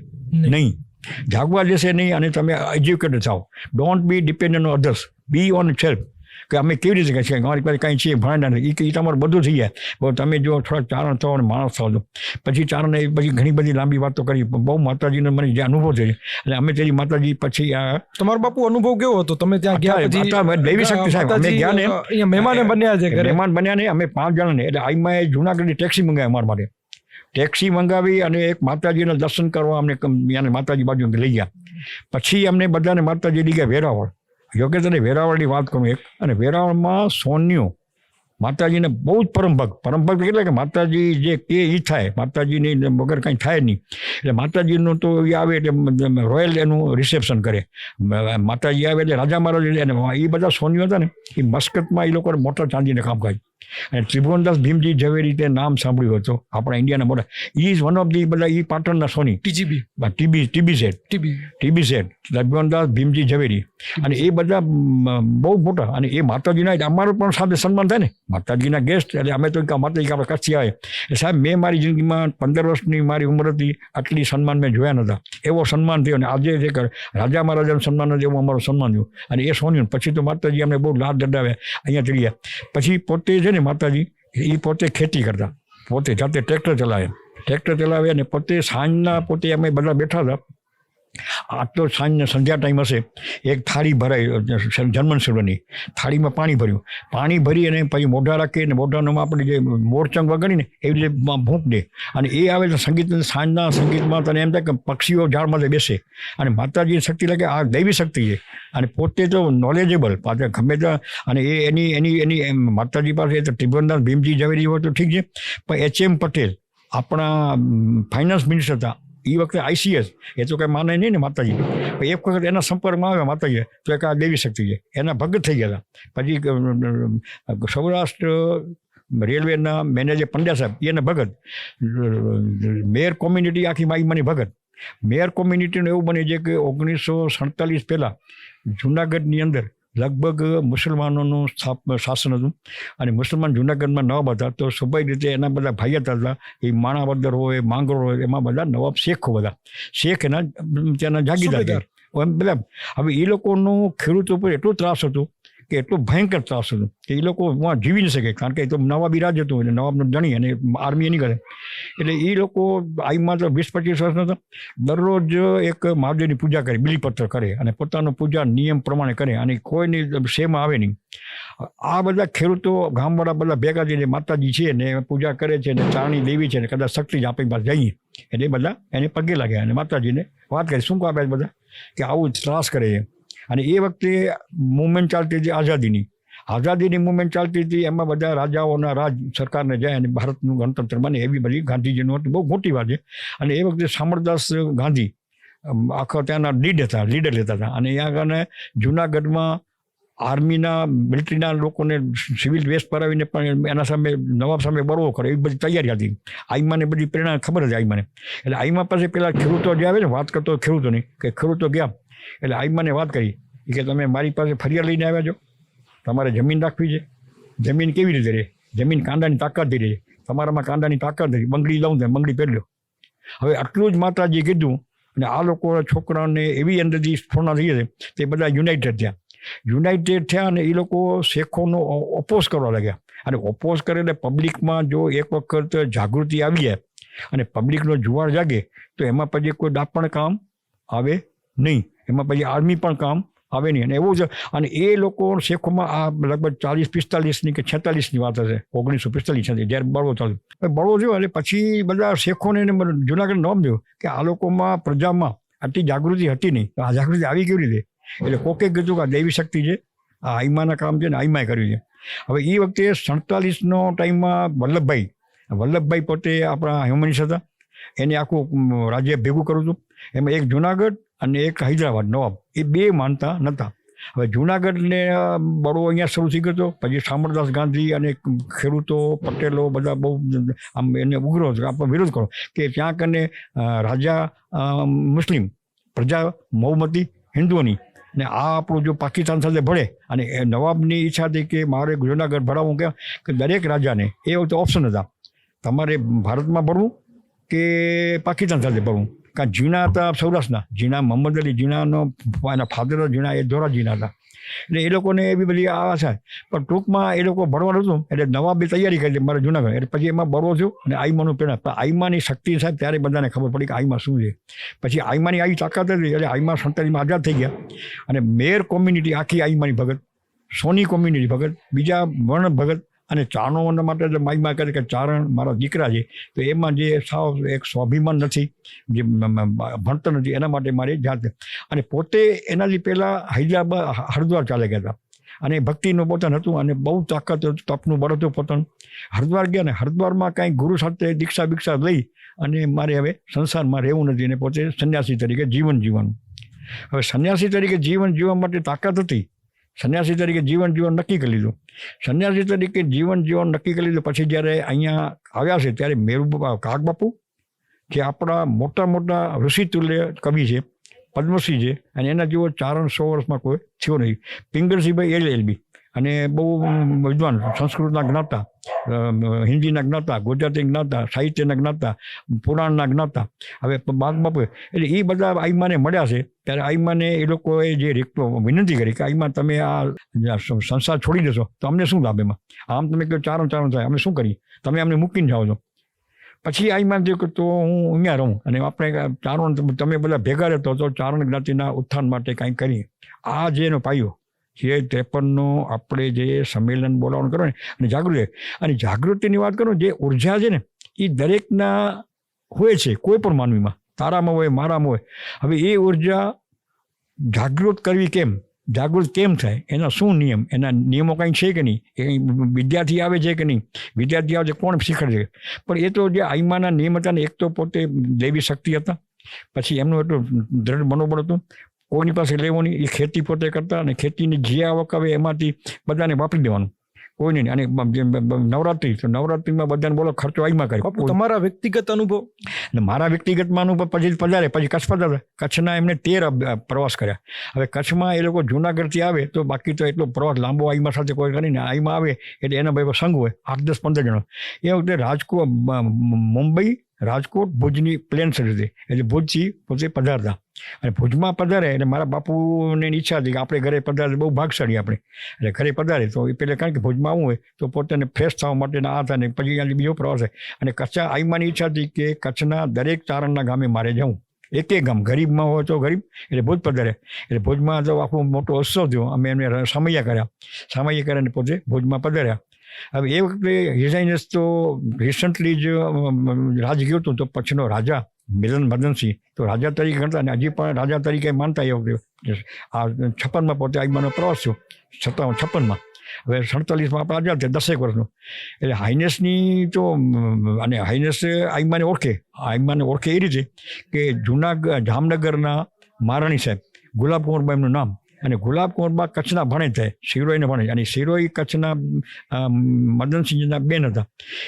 નહીં, અને તમે એજ્યુકેટેડ થાઓ. Don't be dependent on others, B own self. કે અમે કેવી રીતે કહે છે અમારી પાસે કંઈ છે ભણેલા નથી, એ તમારું બધું થઈ જાય. પણ તમે જો થોડાક ચારણ થાઓ અને માણસ થાઓ તો પછી ચારણને પછી ઘણી બધી લાંબી વાતો કરી. બહુ માતાજીનો મને જે અનુભવ છે, એટલે અમે તેની માતાજી પછી તમારો બાપુ અનુભવ કેવો હતો? તમે ત્યાં ગયા દૈવી શક્તિ સાહેબ, અમે ગયા ને મહેમાન બન્યા છે, મહેમાન બન્યા ને અમે 5 જણાને, એટલે આઈમાં જુનાગઢની ટેક્સી મંગાવી અમારા માટે. ટેક્સી મંગાવી અને એક માતાજીના દર્શન કરવા અમને માતાજી બાજુ લઈ ગયા. પછી અમને બધાને માતાજી લઈ ગયા વેરાવળ. યોગેશ અને વેરાવળની વાત કરું એક, અને વેરાવળમાં સોન્યો માતાજીને બહુ જ પરમભક્ત એટલે કે માતાજી જે કે એ થાય, માતાજીની વગર કંઈ થાય નહીં. એટલે માતાજીનું તો એ આવે એટલે રોયલ એનું રિસેપ્શન કરે. માતાજી આવે એટલે રાજા મહારાજ, અને એ બધા સોનિયો હતા ને એ મસ્કતમાં એ લોકોને મોટા ચાંદીને કામ કરે. અને ત્રિભુવનદાસ ભીમજી ઝવેરી તે નામ સાંભળ્યું હતું આપણા ઇન્ડિયાના મોટા. ઇઝ વન ઓફ ધી બધા એ પાટણના સોની ટીબી સેટ ત્રિભુવનદાસ ભીમજી ઝવેરી, અને એ બધા બહુ મોટા. અને એ માતાજીના અમારું પણ સાથે સન્માન થાય ને, માતાજીના ગેસ્ટ. એટલે અમે તો માતાજી આપણે કચ્છથી આવે. સાહેબ મેં મારી જિંદગીમાં 15 વર્ષની મારી ઉંમર હતી, આટલી સન્માન મેં જોયા નહોતા. એવો સન્માન થયો. અને આજે જે રાજા મહારાજાનું સન્માન હતું એવું અમારું સન્માન થયું. અને એ સોન્યું. પછી તો માતાજી અમને બહુ લાભ દડાવ્યા, અહીંયા ચડી ગયા. પછી પોતે છે ને માતાજી એ પોતે ખેતી કરતા, પોતે જાતે ટ્રેક્ટર ચલાવે અને પોતે સાંજના પોતે અમે બધા બેઠા હતા. આ તો સાંજના સંધ્યા ટાઈમ હશે, એક થાળી ભરાઈ જન્મનસુરની થાળીમાં પાણી ભરી અને પછી મોઢા રાખી અને મોઢામાં આપણે જે મોરચંગ વગાડીને એવી રીતે ભૂંક દે. અને એ આવે તો સંગીત, સાંજના સંગીતમાં તને એમ થાય કે પક્ષીઓ ઝાડમાં બેસે. અને માતાજીની શક્તિ લાગે આ દૈવી શક્તિ છે. અને પોતે તો નોલેજેબલ પાછા ગમે ત્યાં. અને એ એની માતાજી પાસે ત્રિભુવનદાસ ભીમજી ઝવેરી હોય તો ઠીક છે, પણ HM પટેલ આપણા ફાઇનાન્સ મિનિસ્ટર હતા એ વખતે, ICS, એ તો કંઈ માને નહીં ને માતાજી. એક વખત એના સંપર્કમાં આવ્યા માતાજી, તો એક આ દેવી શક્તિ છે, એના ભગત થઈ ગયા હતા. પછી સૌરાષ્ટ્ર રેલવેના મેનેજર પંડ્યા સાહેબ એના ભગત, મેયર કોમ્યુનિટી આખી માઈમાની ભગત. મેયર કોમ્યુનિટીનું એવું બને છે કે 1947 પહેલાં જુનાગઢની અંદર લગભગ મુસલમાનોનું શાસન હતું. અને મુસલમાન જુનાગઢમાં નવાબ હતા, તો સ્વાભાવિક રીતે એના બધા ભાઈયાત હતા. એ માણાવદર હોય, માંગરોળ હોય, એમાં બધા નવાબ શેખો, બધા શેખ એના ત્યાંના જાગીરદાર બધા. હવે એ લોકોનું ખેડૂતો પર એટલો ત્રાસ હતો કે એટલો ભયંકર ત્રાસ હતો કે એ લોકો ત્યાં જીવી ન શકે, કારણ કે એ તો નવાબી રાજ હતું એટલે નવાબનું જણી અને આર્મી નહીં કરે. એટલે એ લોકો આઈમાં તો 20-25 વર્ષના હતા. દરરોજ એક મહાદેવની પૂજા કરે, બિલીપત્ર કરે અને પોતાનું પૂજા નિયમ પ્રમાણે કરે અને કોઈની સેમાં આવે નહીં. આ બધા ખેડૂતો ગામવાળા બધા ભેગા થઈને માતાજી છે ને પૂજા કરે છે ને ચારણી દેવી છે ને કદાચ શક્તિ જ આપણી પાસે જઈએ એટલે બધા એને પગે લાગ્યા અને માતાજીને વાત કરી શું કાપે બધા કે આવું ત્રાસ કરે છે. અને એ વખતે મુવમેન્ટ ચાલતી હતી આઝાદીની મુવમેન્ટ ચાલતી હતી. એમાં બધા રાજાઓના રાજ સરકારને જાય અને ભારતનું ગણતંત્ર બને એવી બધી ગાંધીજીનું બહુ મોટી વાત છે. અને એ વખતે શામળદાસ ગાંધી આખા ત્યાંના લીડર લેતા હતા. અને અહીંયા આગળ જુનાગઢમાં આર્મીના મિલિટરીના લોકોને સિવિલ ડ્રેસ પહેરાવીને પણ એના સામે નવાબ સામે બળવો કરે એવી બધી તૈયારી હતી. આઈમાને બધી પ્રેરણા ખબર હતી આઈમાને. એટલે આઈમા પાસે પેલા ખેડૂતો જે આવે ને વાત કરતો ખેડૂતોની કે ખેડૂતો ગયા એટલે આઈમાને વાત કરી કે તમે મારી પાસે ફરિયાદ લઈને આવ્યા છો, તમારે જમીન રાખવી છે. જમીન કેવી રીતે રહે? જમીન કાંડાની તાકાતથી રહે. તમારામાં કાંડાની તાકાત નથી, બંગડી લઉં તો બંગડી પહેરી લો. હવે આટલું જ માતાજીએ કીધું અને આ લોકો છોકરાઓને એવી અંદરથી સ્ફૂર્ણા થઈ છે તે બધા યુનાઇટેડ થયા અને એ લોકો શેખોનો ઓપોઝ કરવા લાગ્યા. અને ઓપોઝ કરે એટલે પબ્લિકમાં જો એક વખત જાગૃતિ આવી જાય અને પબ્લિકનો જુવાળ જાગે તો એમાં પછી કોઈ દાપણ કામ આવે નહીં, એમાં પછી આર્મી પણ કામ આવે નહીં. અને એવું છે. અને એ લોકો શેખોમાં આ લગભગ 40-45 કે 46ની વાત હશે, 1945 જ્યારે બળવો ચાલ્યો. બળવો થયો એટલે પછી બધા શેખોને જુનાગઢ નોમ થયું કે આ લોકોમાં પ્રજામાં આટલી જાગૃતિ હતી નહીં, આ જાગૃતિ આવી કેવી રીતે? એટલે કોકે કીધું કે આ દૈવી શક્તિ છે, આ આઈમાના કામ છે ને આઈમાએ કર્યું છે. હવે એ વખતે 47નો ટાઈમમાં વલ્લભભાઈ પોતે આપણા હ્યુમનિસ્ટ હતા, એને આખું રાજ્ય ભેગું કરવું હતું. એમાં એક જુનાગઢ અને એક હૈદરાબાદ નવાબ, એ બે માનતા નહોતા. હવે જુનાગઢને બળવો અહીંયા શરૂ થઈ ગયો, પછી શામળદાસ ગાંધી અને ખેડૂતો પટેલો બધા બહુ આમ એને ઉગ્ર આપણે વિરોધ કરો કે ત્યાં કને રાજા મુસ્લિમ, પ્રજા બહુમતી હિન્દુઓની, ને આ આપણું જો પાકિસ્તાન સાથે ભળે. અને નવાબની ઈચ્છા હતી કે મારે જુનાગઢ ભરાવવું કે દરેક રાજાને એ વખતે ઓપ્શન હતા, તમારે ભારતમાં ભરવું કે પાકિસ્તાન સાથે ભરવું. કારણ જીણા હતા સૌરાષ્ટ્રના, જીણા મોહમ્મદ અલી જીણાનો એના ફાધર જીણા એ ધોરા જીણા હતા. એટલે એ લોકોને એવી બધી આશા, પણ ટૂંકમાં એ લોકો ભણવાનું હતું એટલે નવાબે તૈયારી કરી મારે જુનાગઢ. એટલે પછી એમાં બળવો થયો અને આઈમાનું પ્રેરણા. પણ આઈમાની શક્તિ સાહેબ ત્યારે બધાને ખબર પડી કે આઈમા શું છે. પછી આઈમાની આવી તાકાત હતી એટલે આઈમા 47માં આઝાદ થઈ ગયા. અને મેયર કોમ્યુનિટી આખી આઈમાની ભગત, સોની કોમ્યુનિટી ભગત, બીજા વર્ણ ભગત. અને ચારણો માટે તો માઈમાં કહે કે ચારણ મારા દીકરા છે, તો એમાં જે સાવ એક સ્વાભિમાન નથી, જે ભણતર નથી, એના માટે મારે જાતે. અને પોતે એનાથી પહેલાં હૈદરાબાદ હરિદ્વાર ચાલે ગયા હતા અને ભક્તિનું પોતાનું હતું અને બહુ તાકાત હતું, તપનું બળ હતું પોતાનું. હરિદ્વાર ગયા ને હરિદ્વારમાં કાંઈ ગુરુ સાથે દીક્ષા બિક્ષા લઈ અને મારે હવે સંસારમાં રહેવું નથી અને પોતે સંન્યાસી તરીકે જીવન જીવવાનું. હવે સંન્યાસી તરીકે જીવન જીવવા માટે તાકાત હતી સંન્યાસી તરીકે જીવન નક્કી કરી લીધું. સંન્યાસી તરીકે જીવન નક્કી કરી લીધું. પછી જ્યારે અહીંયા આવ્યા છે ત્યારે મેરુબાપુ કાગબાપુ જે આપણા મોટા ઋષિતુલ્ય કવિ છે, પદ્મશ્રી છે, અને એના જેવો ચારણ 100 વર્ષમાં કોઈ થયો નહીં. પિંગલસિંહભાઈ LLB અને બહુ વિદ્વાન, સંસ્કૃતના જ્ઞાતા, હિન્દીના જ્ઞાતા, ગુજરાતી જ્ઞાતા, સાહિત્યના જ્ઞાતા, પુરાણના જ્ઞાતા. હવે બાપ એટલે એ બધા આઈમાને મળ્યા છે. ત્યારે આઈમાને એ લોકોએ જે વિનંતી કરી કે આઈમા તમે આ સંસાર છોડી દેશો તો અમને શું લાભ એમાં? આમ તમે કહો ચારણ થાય, અમે શું કરીએ? તમે અમને મૂકીને જાઓ છો. પછી આઈમાન થયું કે તો હું અહીંયા રહું અને આપણે ચારણ તમે બધા ભેગા રહેતો તો ચારણ જ્ઞાતિના ઉત્થાન માટે કાંઈ કરીએ. આ જે એનો પાયો જે 53નો આપણે જે સંમેલન બોલાવવાનું કરો ને અને જાગૃતિની વાત કરો, જે ઉર્જા છે ને એ દરેકના હોય છે, કોઈ પણ માનવીમાં, તારામાં હોય, મારામાં હોય. હવે એ ઉર્જા જાગૃત કરવી કેમ, જાગૃત કેમ થાય, એના શું નિયમ, એના નિયમો કંઈ છે કે નહીં, એ વિદ્યાર્થી આવે છે કે નહીં, વિદ્યાર્થી આવે છે કોણ શીખવાડે છે? પણ એ તો જે આઈમાના નિયમ હતા ને, એક તો પોતે દેવી શક્તિ હતા, પછી એમનું એટલું દ્રઢ મનોબળ હતું, કોઈની પાસે લેવાની, એ ખેતી પોતે કરતા અને ખેતીની જે આવક આવે એમાંથી બધાને વાપરી દેવાનું, કોઈ નહીં. અને નવરાત્રિ, તો નવરાત્રિમાં બધાને બોલો ખર્ચો આઈમાં કરે. તમારા વ્યક્તિગત અનુભવ? મારા વ્યક્તિગતમાં અનુભવ પછી પધારે, પછી કચ્છ પધારે. કચ્છના એમને 13 પ્રવાસ કર્યા. હવે કચ્છમાં એ લોકો જુનાગઢથી આવે તો બાકી તો એટલો પ્રવાસ લાંબો આઈમાં સાથે કોઈ કરીને, આઈમાં આવે એટલે એના ભાઈ સંઘ હોય 8, 10, 15 જણા. એ વખતે રાજકોટ, મુંબઈ, રાજકોટ, ભુજની પ્લેન સર્વિસ હતી, એટલે ભુજથી પોતે પધારતા. અને ભુજમાં પધારે એટલે મારા બાપુને ઈચ્છા હતી કે આપણે ઘરે પધારે, બહુ ભાગશાળી આપણે, એટલે ઘરે પધારે તો એ પહેલાં કારણ કે ભુજમાં આવવું હોય તો પોતાને ફ્રેશ થવા માટેના આ થાય ને પછી અહીંયા બીજો પ્રવાસ થાય. અને કચ્છ આઈમાની ઈચ્છા હતી કે કચ્છના દરેક ચારણના ગામે મારે જવું, એક ગામ, ગરીબમાં હોય તો ગરીબ, એટલે ભુજ પધારે. એટલે ભુજમાં તો આખો મોટો ઉત્સવ થયો, અમે એમને સમૈયા કરીને પોતે ભુજમાં પધાર્યા. હવે એ વખતે હિઝાઇનસ તો રિસન્ટલી જ રાજ ગયો હતો, તો પછીનો રાજા મદનસિંહ તો રાજા તરીકે ગણતા અને હજી પણ રાજા તરીકે માનતા. એ વખતે આ 56માં પોતે આઈમાનો પ્રવાસ થયો, 56માં. હવે 47માં આપણે આઝાદ થયા, 10 વર્ષનો. એટલે હાઇનેસની તો, અને હાઇનેસ આઈમાને ઓળખે એ રીતે કે જામનગરના મહારાણી સાહેબ ગુલાબકુંવરબા એમનું નામ, અને ગુલાબકુંવરબા કચ્છના ભણે થાય, શિરોઈના ભણે, અને શિરોઈ કચ્છના મદનસિંહના બેન હતા.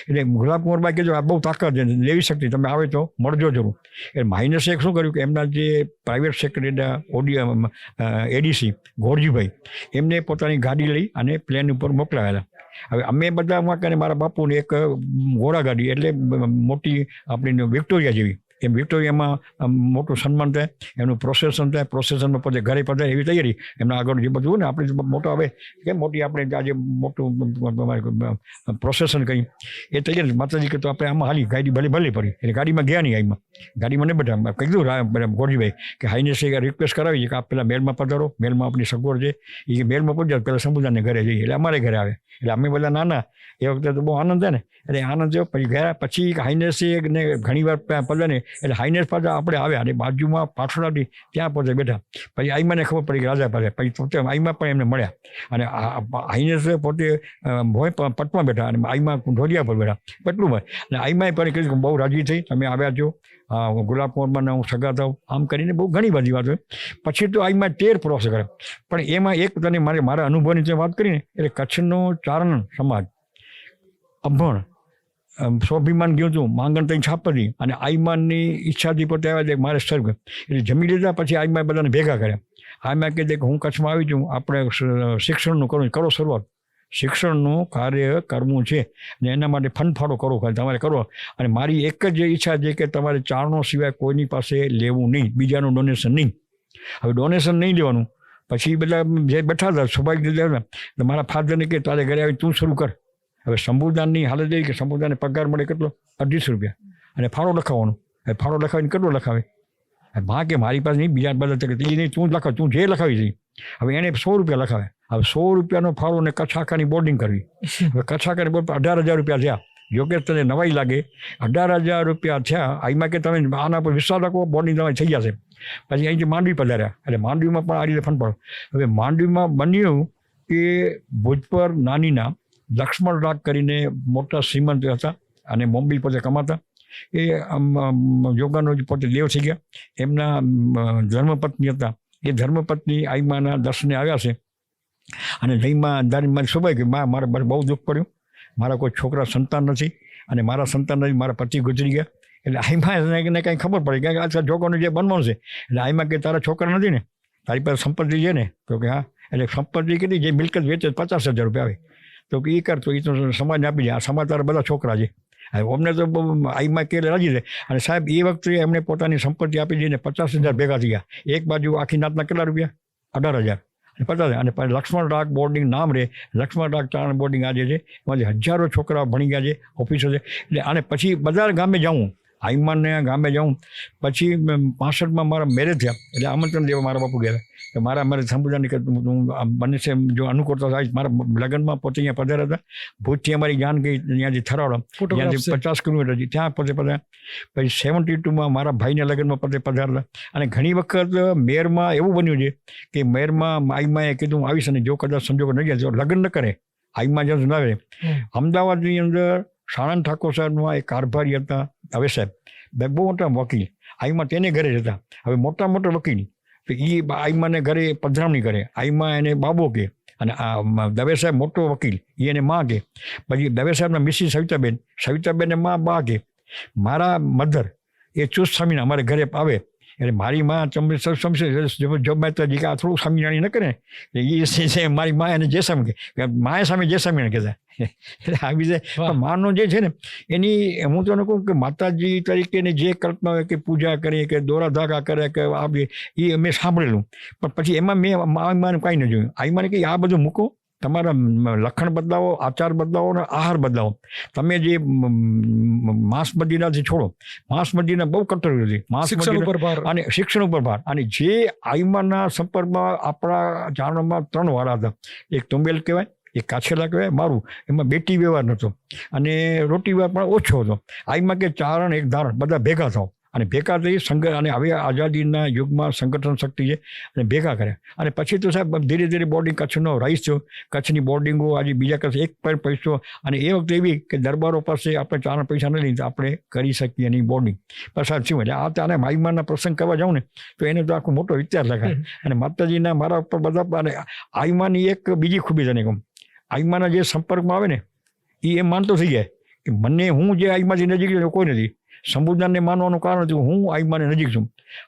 એટલે ગુલાબકુંવરબા કીધું આ બહુ તાકાત છે, લેવી શક્તિ, તમે આવે તો મળજો જરૂર. એટલે માઇનસે શું કર્યું કે એમના જે પ્રાઇવેટ સેક્રેટરી ADC ગોરજીભાઈ, એમને પોતાની ગાડી લઈ અને પ્લેન ઉપર મોકલાવેલા. હવે અમે બધા મારા બાપુને એક ઘોડા ગાડી, એટલે મોટી આપણી વિક્ટોરિયા જેવી, એમ વિક્ટોરિયામાં મોટું સન્માન થાય, એનું પ્રોસેસન થાય, પ્રોસેસનમાં પોતે ઘરે પધારે એવી તૈયારી. એમના આગળ જે બધું ને આપણે મોટો આવે કે મોટી આપણે આજે મોટું પ્રોસેસન કહી એ તૈયારી. માતાજી કે તો આપણે આમાં હાલી ગાડી ભલે પડી, એટલે ગાડીમાં ગયા નહીં, આઈમાં ગાડીમાં નહીં બધા કીધું ગોરજીભાઈ કે હાઈનેસે રિક્વેસ્ટ કરાવી છે કે આપ પેલા મેલમાં પધારો, મેલમાં આપણી સગવડ છે, એ મેલમાં પહોંચ્યા પહેલાં સમુદાયને ઘરે જઈએ, એટલે અમારે ઘરે આવે. એટલે અમે બધા નાના, એ વખતે તો બહુ આનંદ થાય ને, એટલે આનંદ થયો. પછી ગયા પછી હાઈનેસે ને ઘણી વાર પધારે, એટલે હાઈનેસ પાછા આપણે આવ્યા અને બાજુમાં પાછળથી ત્યાં પોતે બેઠા. પછી આઈમાને ખબર પડી કે રાજા પાસે, પછી પોતે આઈમા પણ એમને મળ્યા. અને હાઈનેસે પોતે ભોય પટમાં બેઠા અને આઈમા ઢોલિયા પર બેઠા, પટલું ભાઈ. અને આઈમાએ પણ કહ્યું કે બહુ રાજી થઈ, તમે આવ્યા છો, ગુલાબકુંવરબાને હું સગા થાવ, આમ કરીને બહુ ઘણી બધી વાત હોય. પછી તો આઈમા 13 પ્રવાસ કર્યા. પણ એમાં એક તને મારા અનુભવની જે વાત કરીને, એટલે કચ્છનો ચારણ સમાજ અભણ સ્વાભિમાન ગયું હતું, માંગણ તઈ છાપતી, અને આઈમાનની ઈચ્છાથી પોતે આવ્યા કે મારે સર્વ, એટલે જમી લીધા. પછી આઈમાએ બધાને ભેગા કર્યા. આઈમાએ કહે કે હું કચ્છમાં આવી છું, આપણે શિક્ષણનું કરો શરૂઆત, શિક્ષણનું કાર્ય કરવું છે અને એના માટે ફંડફાળો કરવો તમારે કરવો. અને મારી એક જ ઈચ્છા છે કે તમારે ચારણો સિવાય કોઈની પાસે લેવું નહીં, બીજાનું ડોનેશન નહીં. હવે ડોનેશન નહીં લેવાનું. પછી બધા જે બેઠા હતા સ્વાભાવિક રીતે મારા ફાધરને કે તારે ઘરે આવી તું શરૂ કર. હવે સંબોધનની હાલત એવી કે સંબોધનને પગાર મળે કેટલો? 250 રૂપિયા, અને ફાળો લખાવવાનો. હવે ફાળો લખાવીને કેટલો લખાવે? માં કે મારી પાસે નહીં, બીજા બધા એ નહીં, તું લખાવ, તું જે લખાવી જઈ. હવે એને 100 રૂપિયા લખાવે. હવે 100 રૂપિયાનો ફાળો ને કચ્છ આખાની બોર્ડિંગ કરવી. હવે કચ્છ આખાની બોર્ડ 18,000 રૂપિયા થયા. યોગ્ય તને નવાઈ લાગે, 18,000 રૂપિયા થયા. આઈમાં કે તમે આના પર વિશ્વાસ રાખો, બોર્ડિંગ તમારી થઈ જશે. પછી અહીંથી માંડવી પધાર્યા, એટલે માંડવીમાં પણ આ રીતે ફંડ પાડો. હવે માંડવીમાં બન્યું કે ભુજ પર નાનીના લક્ષ્મણ રાગ કરીને મોટા શ્રીમંત હતા અને બોમ્બે પોતે કમાતા. એ યોગાનો પોતે દેવ થઈ ગયા. એમના ધર્મપત્ની હતા. એ ધર્મપત્ની આઈમાના દર્શને આવ્યા છે. અને જઈમાં અંધારી મારી સ્વાભાવિક મારે બહુ દુઃખ પડ્યું, મારા કોઈ છોકરા સંતાન નથી અને મારા સંતાન નથી, મારા પતિ ગુજરી ગયા. એટલે આઈમાં એને કંઈ ખબર પડી કે આજકાલ છોકરાનું જે બનવાનું છે, એટલે આઈમાં કે તારા છોકરા નથી ને, તારી પાસે સંપત્તિ છે ને? તો કે હા. એટલે સંપત્તિ કેટલી? જે મિલકત વેચે 50,000 રૂપિયા આવે. તો કે એ કર, તો એ તો સમાજ આપી જાય. આ સમાજ તારા બધા છોકરા છે. અમને તો આઈમાં કે રાજી છે. અને સાહેબ એ વખતે એમણે પોતાની સંપત્તિ આપી દઈને 50,000 ભેગા થયા. એક બાજુ આખી નાતના કેટલા રૂપિયા? 18,000. 50,000. અને પછી લક્ષ્મણ રાગ બોર્ડિંગ નામ રહે, લક્ષ્મણ રાગ ચારણ બોર્ડિંગ આજે છે, એમાંથી હજારો છોકરાઓ ભણી ગયા છે, ઓફિસો છે. એટલે અને પછી બધા ગામે જાઉં, આઈમાનને ગામે જાઉં. પછી 65માં મારા મેરેજ થયા, એટલે આમંત્રણ દેવા મારા બાપુ ગયા કે મારે સંબોધન કે હું બને છે જો અનુકૂળતા થાય. મારા લગ્નમાં પોતે અહીંયા પધાર્યા હતા. ભુજથી અમારી જાન ગઈ ત્યાંથી થરાવડા, ત્યાંથી 50 કિલોમીટર ત્યાં પોતે પધાર્યા. પછી 72માં મારા ભાઈના લગ્નમાં પોતે પધારતા. અને ઘણી વખત મેરમાં એવું બન્યું છે કે મેરમાં આઈમાએ કીધું આવીશ, અને જો કદાચ સંજોગો નહીં જાય તો લગ્ન ન કરે, આઈમાં જ ના આવે. અમદાવાદની અંદર સાણંદ ઠાકોર સાહેબમાં એક કારભારી હતા, હવે સાહેબ બહુ મોટા વકીલ, આઈમાં તેને ઘરે જતા. હવે મોટા વકીલ, તો એ આઈમાને ઘરે પધરામણી કરે, આઈમાં એને બાબો કે, અને આ દવે સાહેબ મોટો વકીલ, એ એને માં કે. પછી દવે સાહેબના મિસિસ સવિતાબેન માં બા કે. મારા મધર એ ચુસ્ત સ્વામીના અમારે ઘરે આવે, એટલે મારી માં જબમાતાજી કે આ થોડું સ્વામિનારાયણ ન કરે, એ મારી મા એને જે સામે કે માએ સામે જે સ્વામિનારાયણ કહેતા. એટલે આવી જાય. માનો જે છે ને એની, હું તો કહું કે માતાજી તરીકેની જે કલ્પના હોય કે પૂજા કરીએ કે દોરા ધાગા કરે કે આપીએ, એ મેં સાંભળેલું. પણ પછી એમાં મેં આઈમાને કાંઈ ન જોયું. આઈમાને કે આ બધું મૂકો, તમારા લખણ બદલાવો, આચાર બદલાવો અને આહાર બદલાવો. તમે જે માંસ મદીનાથી છોડો, માંસ મદીના બહુ કટ્ટર હતી, અને શિક્ષણ ઉપર ભાર. અને જે આઈમાના સંપર્કમાં આપણા જાણવામાં 3 વાળા હતા. એક તુંબેલ કહેવાય, એક કાછેલા કહેવાય, મારું એમાં બેટી વ્યવહાર નહોતો અને રોટી વ્યવહાર પણ ઓછો હતો. આઈમાં કે ચારણ એક ધારણ બધા ભેગા થાવ, અને ભેગા થઈ સંઘ, અને હવે આઝાદીના યુગમાં સંગઠન શક્તિ છે, અને ભેગા કર્યા. અને પછી તો સાહેબ ધીરે ધીરે બોર્ડિંગ કચ્છનો રાઈસ થયો, કચ્છની બોર્ડિંગો આજે બીજા કચ્છ એક પર પૈસો. અને એ વખતે એવી કે દરબારો પાસે આપણે ચારણ પૈસા નહીં તો આપણે કરી શકીએ નહીં બોર્ડિંગ. પણ સાહેબ શું એટલે આ તારે માઈમાના પ્રસંગ કરવા જાઉં ને તો એને તો આખો મોટો ઇતિહાસ લખાય. અને માતાજીના મારા ઉપર બધા, અને આઈમાની એક બીજી ખૂબી તને કહું, આઈમાના જે સંપર્કમાં આવે ને એ એમ માનતો થઈ જાય કે મને હું જે આઈમાથી નજીક છું કોઈ નથી. સંબોધનને માનવાનું કારણ હતું હું આઈમાને નજીક છું.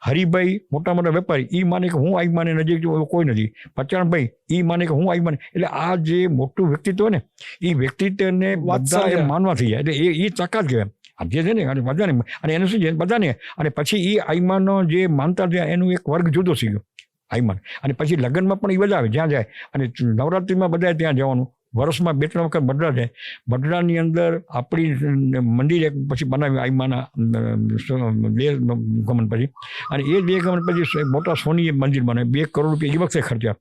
હરિભાઈ મોટા વેપારી, એ માને કે હું આઈમાને નજીક છું, એવું કોઈ નથી. પચાણભાઈ એ માને કે હું આઈમાને. એટલે આ જે મોટું વ્યક્તિત્વ ને એ વ્યક્તિત્વને બધા માનવા થઈ જાય. એટલે એ તાકાત કહેવાય જે છે ને, અને બધાને, અને એનું શું છે બધાને. અને પછી એ આઈમાનો જે માનતા થયા એનું એક વર્ગ જુદો થઈ ગયો આઈમાન. અને પછી લગ્નમાં પણ એ બધા આવે જ્યાં જાય, અને નવરાત્રિમાં બધા ત્યાં જવાનું. વર્ષમાં 2-3 વખત બદલા જાય. બદલાની અંદર આપણી મંદિર એક પછી બનાવ્યું આઈમાના 2 ગમન પછી. અને એ 2 ગમન પછી મોટા સોની મંદિર બનાવ્યું, 2 કરોડ રૂપિયા એ વખતે ખર્ચ્યા.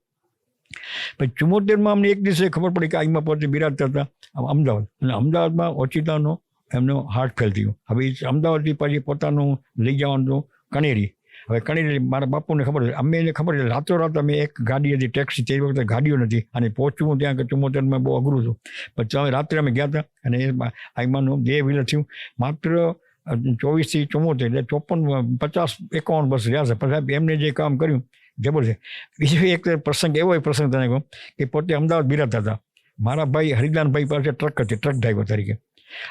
પછી 74માં અમને એક દિવસે ખબર પડી કે આઈમા પોતે બિરાજતા હતા અમદાવાદ. અને અમદાવાદમાં ઓચિતાનો એમનો હાર્ટ ફેલ થયું. હવે અમદાવાદથી પછી પોતાનું લઈ જવાનું કણેરી. હવે કણેરી મારા બાપુને ખબર છે, અમે એને ખબર છે, રાતોરાત અમે એક ગાડી હતી ટેક્સી, તે વખતે ગાડીઓ નથી, અને પહોંચવું ત્યાં કે 74માં બહુ અઘરું હતું. પછી રાત્રે અમે ગયા હતા, અને એ આઈમાનું 2 વ્હીલર થયું. માત્ર 24 થી 74 એટલે 54, 50, 51 વર્ષ રહ્યા છે. પછી એમને જે કામ કર્યું જબરજસ્ત. બીજો એક પ્રસંગ એવો પ્રસંગ તને કહું કે પોતે અમદાવાદ બિરાજતા હતા. મારા ભાઈ હરિદાનભાઈ પાસે ટ્રક હતી, ટ્રક ડ્રાઈવર તરીકે.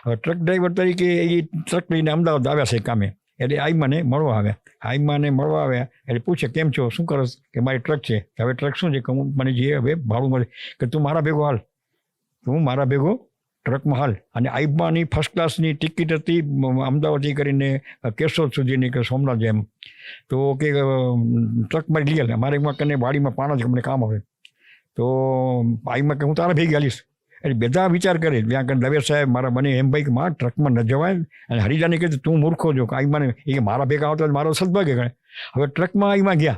હવે ટ્રક ડ્રાઈવર તરીકે એ ટ્રક લઈને અમદાવાદ આવ્યા છે કામે. એટલે આઈમાને મળવા આવ્યા. આઈમાને મળવા આવ્યા એટલે પૂછે કેમ છો, શું કરો? કે મારી ટ્રક છે. હવે ટ્રક શું છે કે હું મને જે હવે ભાડું મળે કે તું મારા ભેગો હાલ, તું મારા ભેગો ટ્રકમાં હાલ. અને આઈમાની ફર્સ્ટ ક્લાસની ટિકિટ હતી અમદાવાદથી કરીને કેશોદ સુધીની કે સોમનાથ જેમ. તો કે ટ્રકમાં લઈ આલે, મારે એમાં કને વાડીમાં પાણા જ મને કામ આવે. તો આઈમાં કે હું તારા ભેગી હાલીશ. એટલે બધા વિચાર કરે ત્યાં કે દવે સાહેબ મારા મને એમ ભાઈ કે મારા ટ્રકમાં ન જવાય. અને હરિજાને કહે તું મૂર્ખો છો, આઈમાને એ મારા ભેગા આવતા મારો સદભાગ્ય ગણે. હવે ટ્રકમાં આઈમાં ગયા.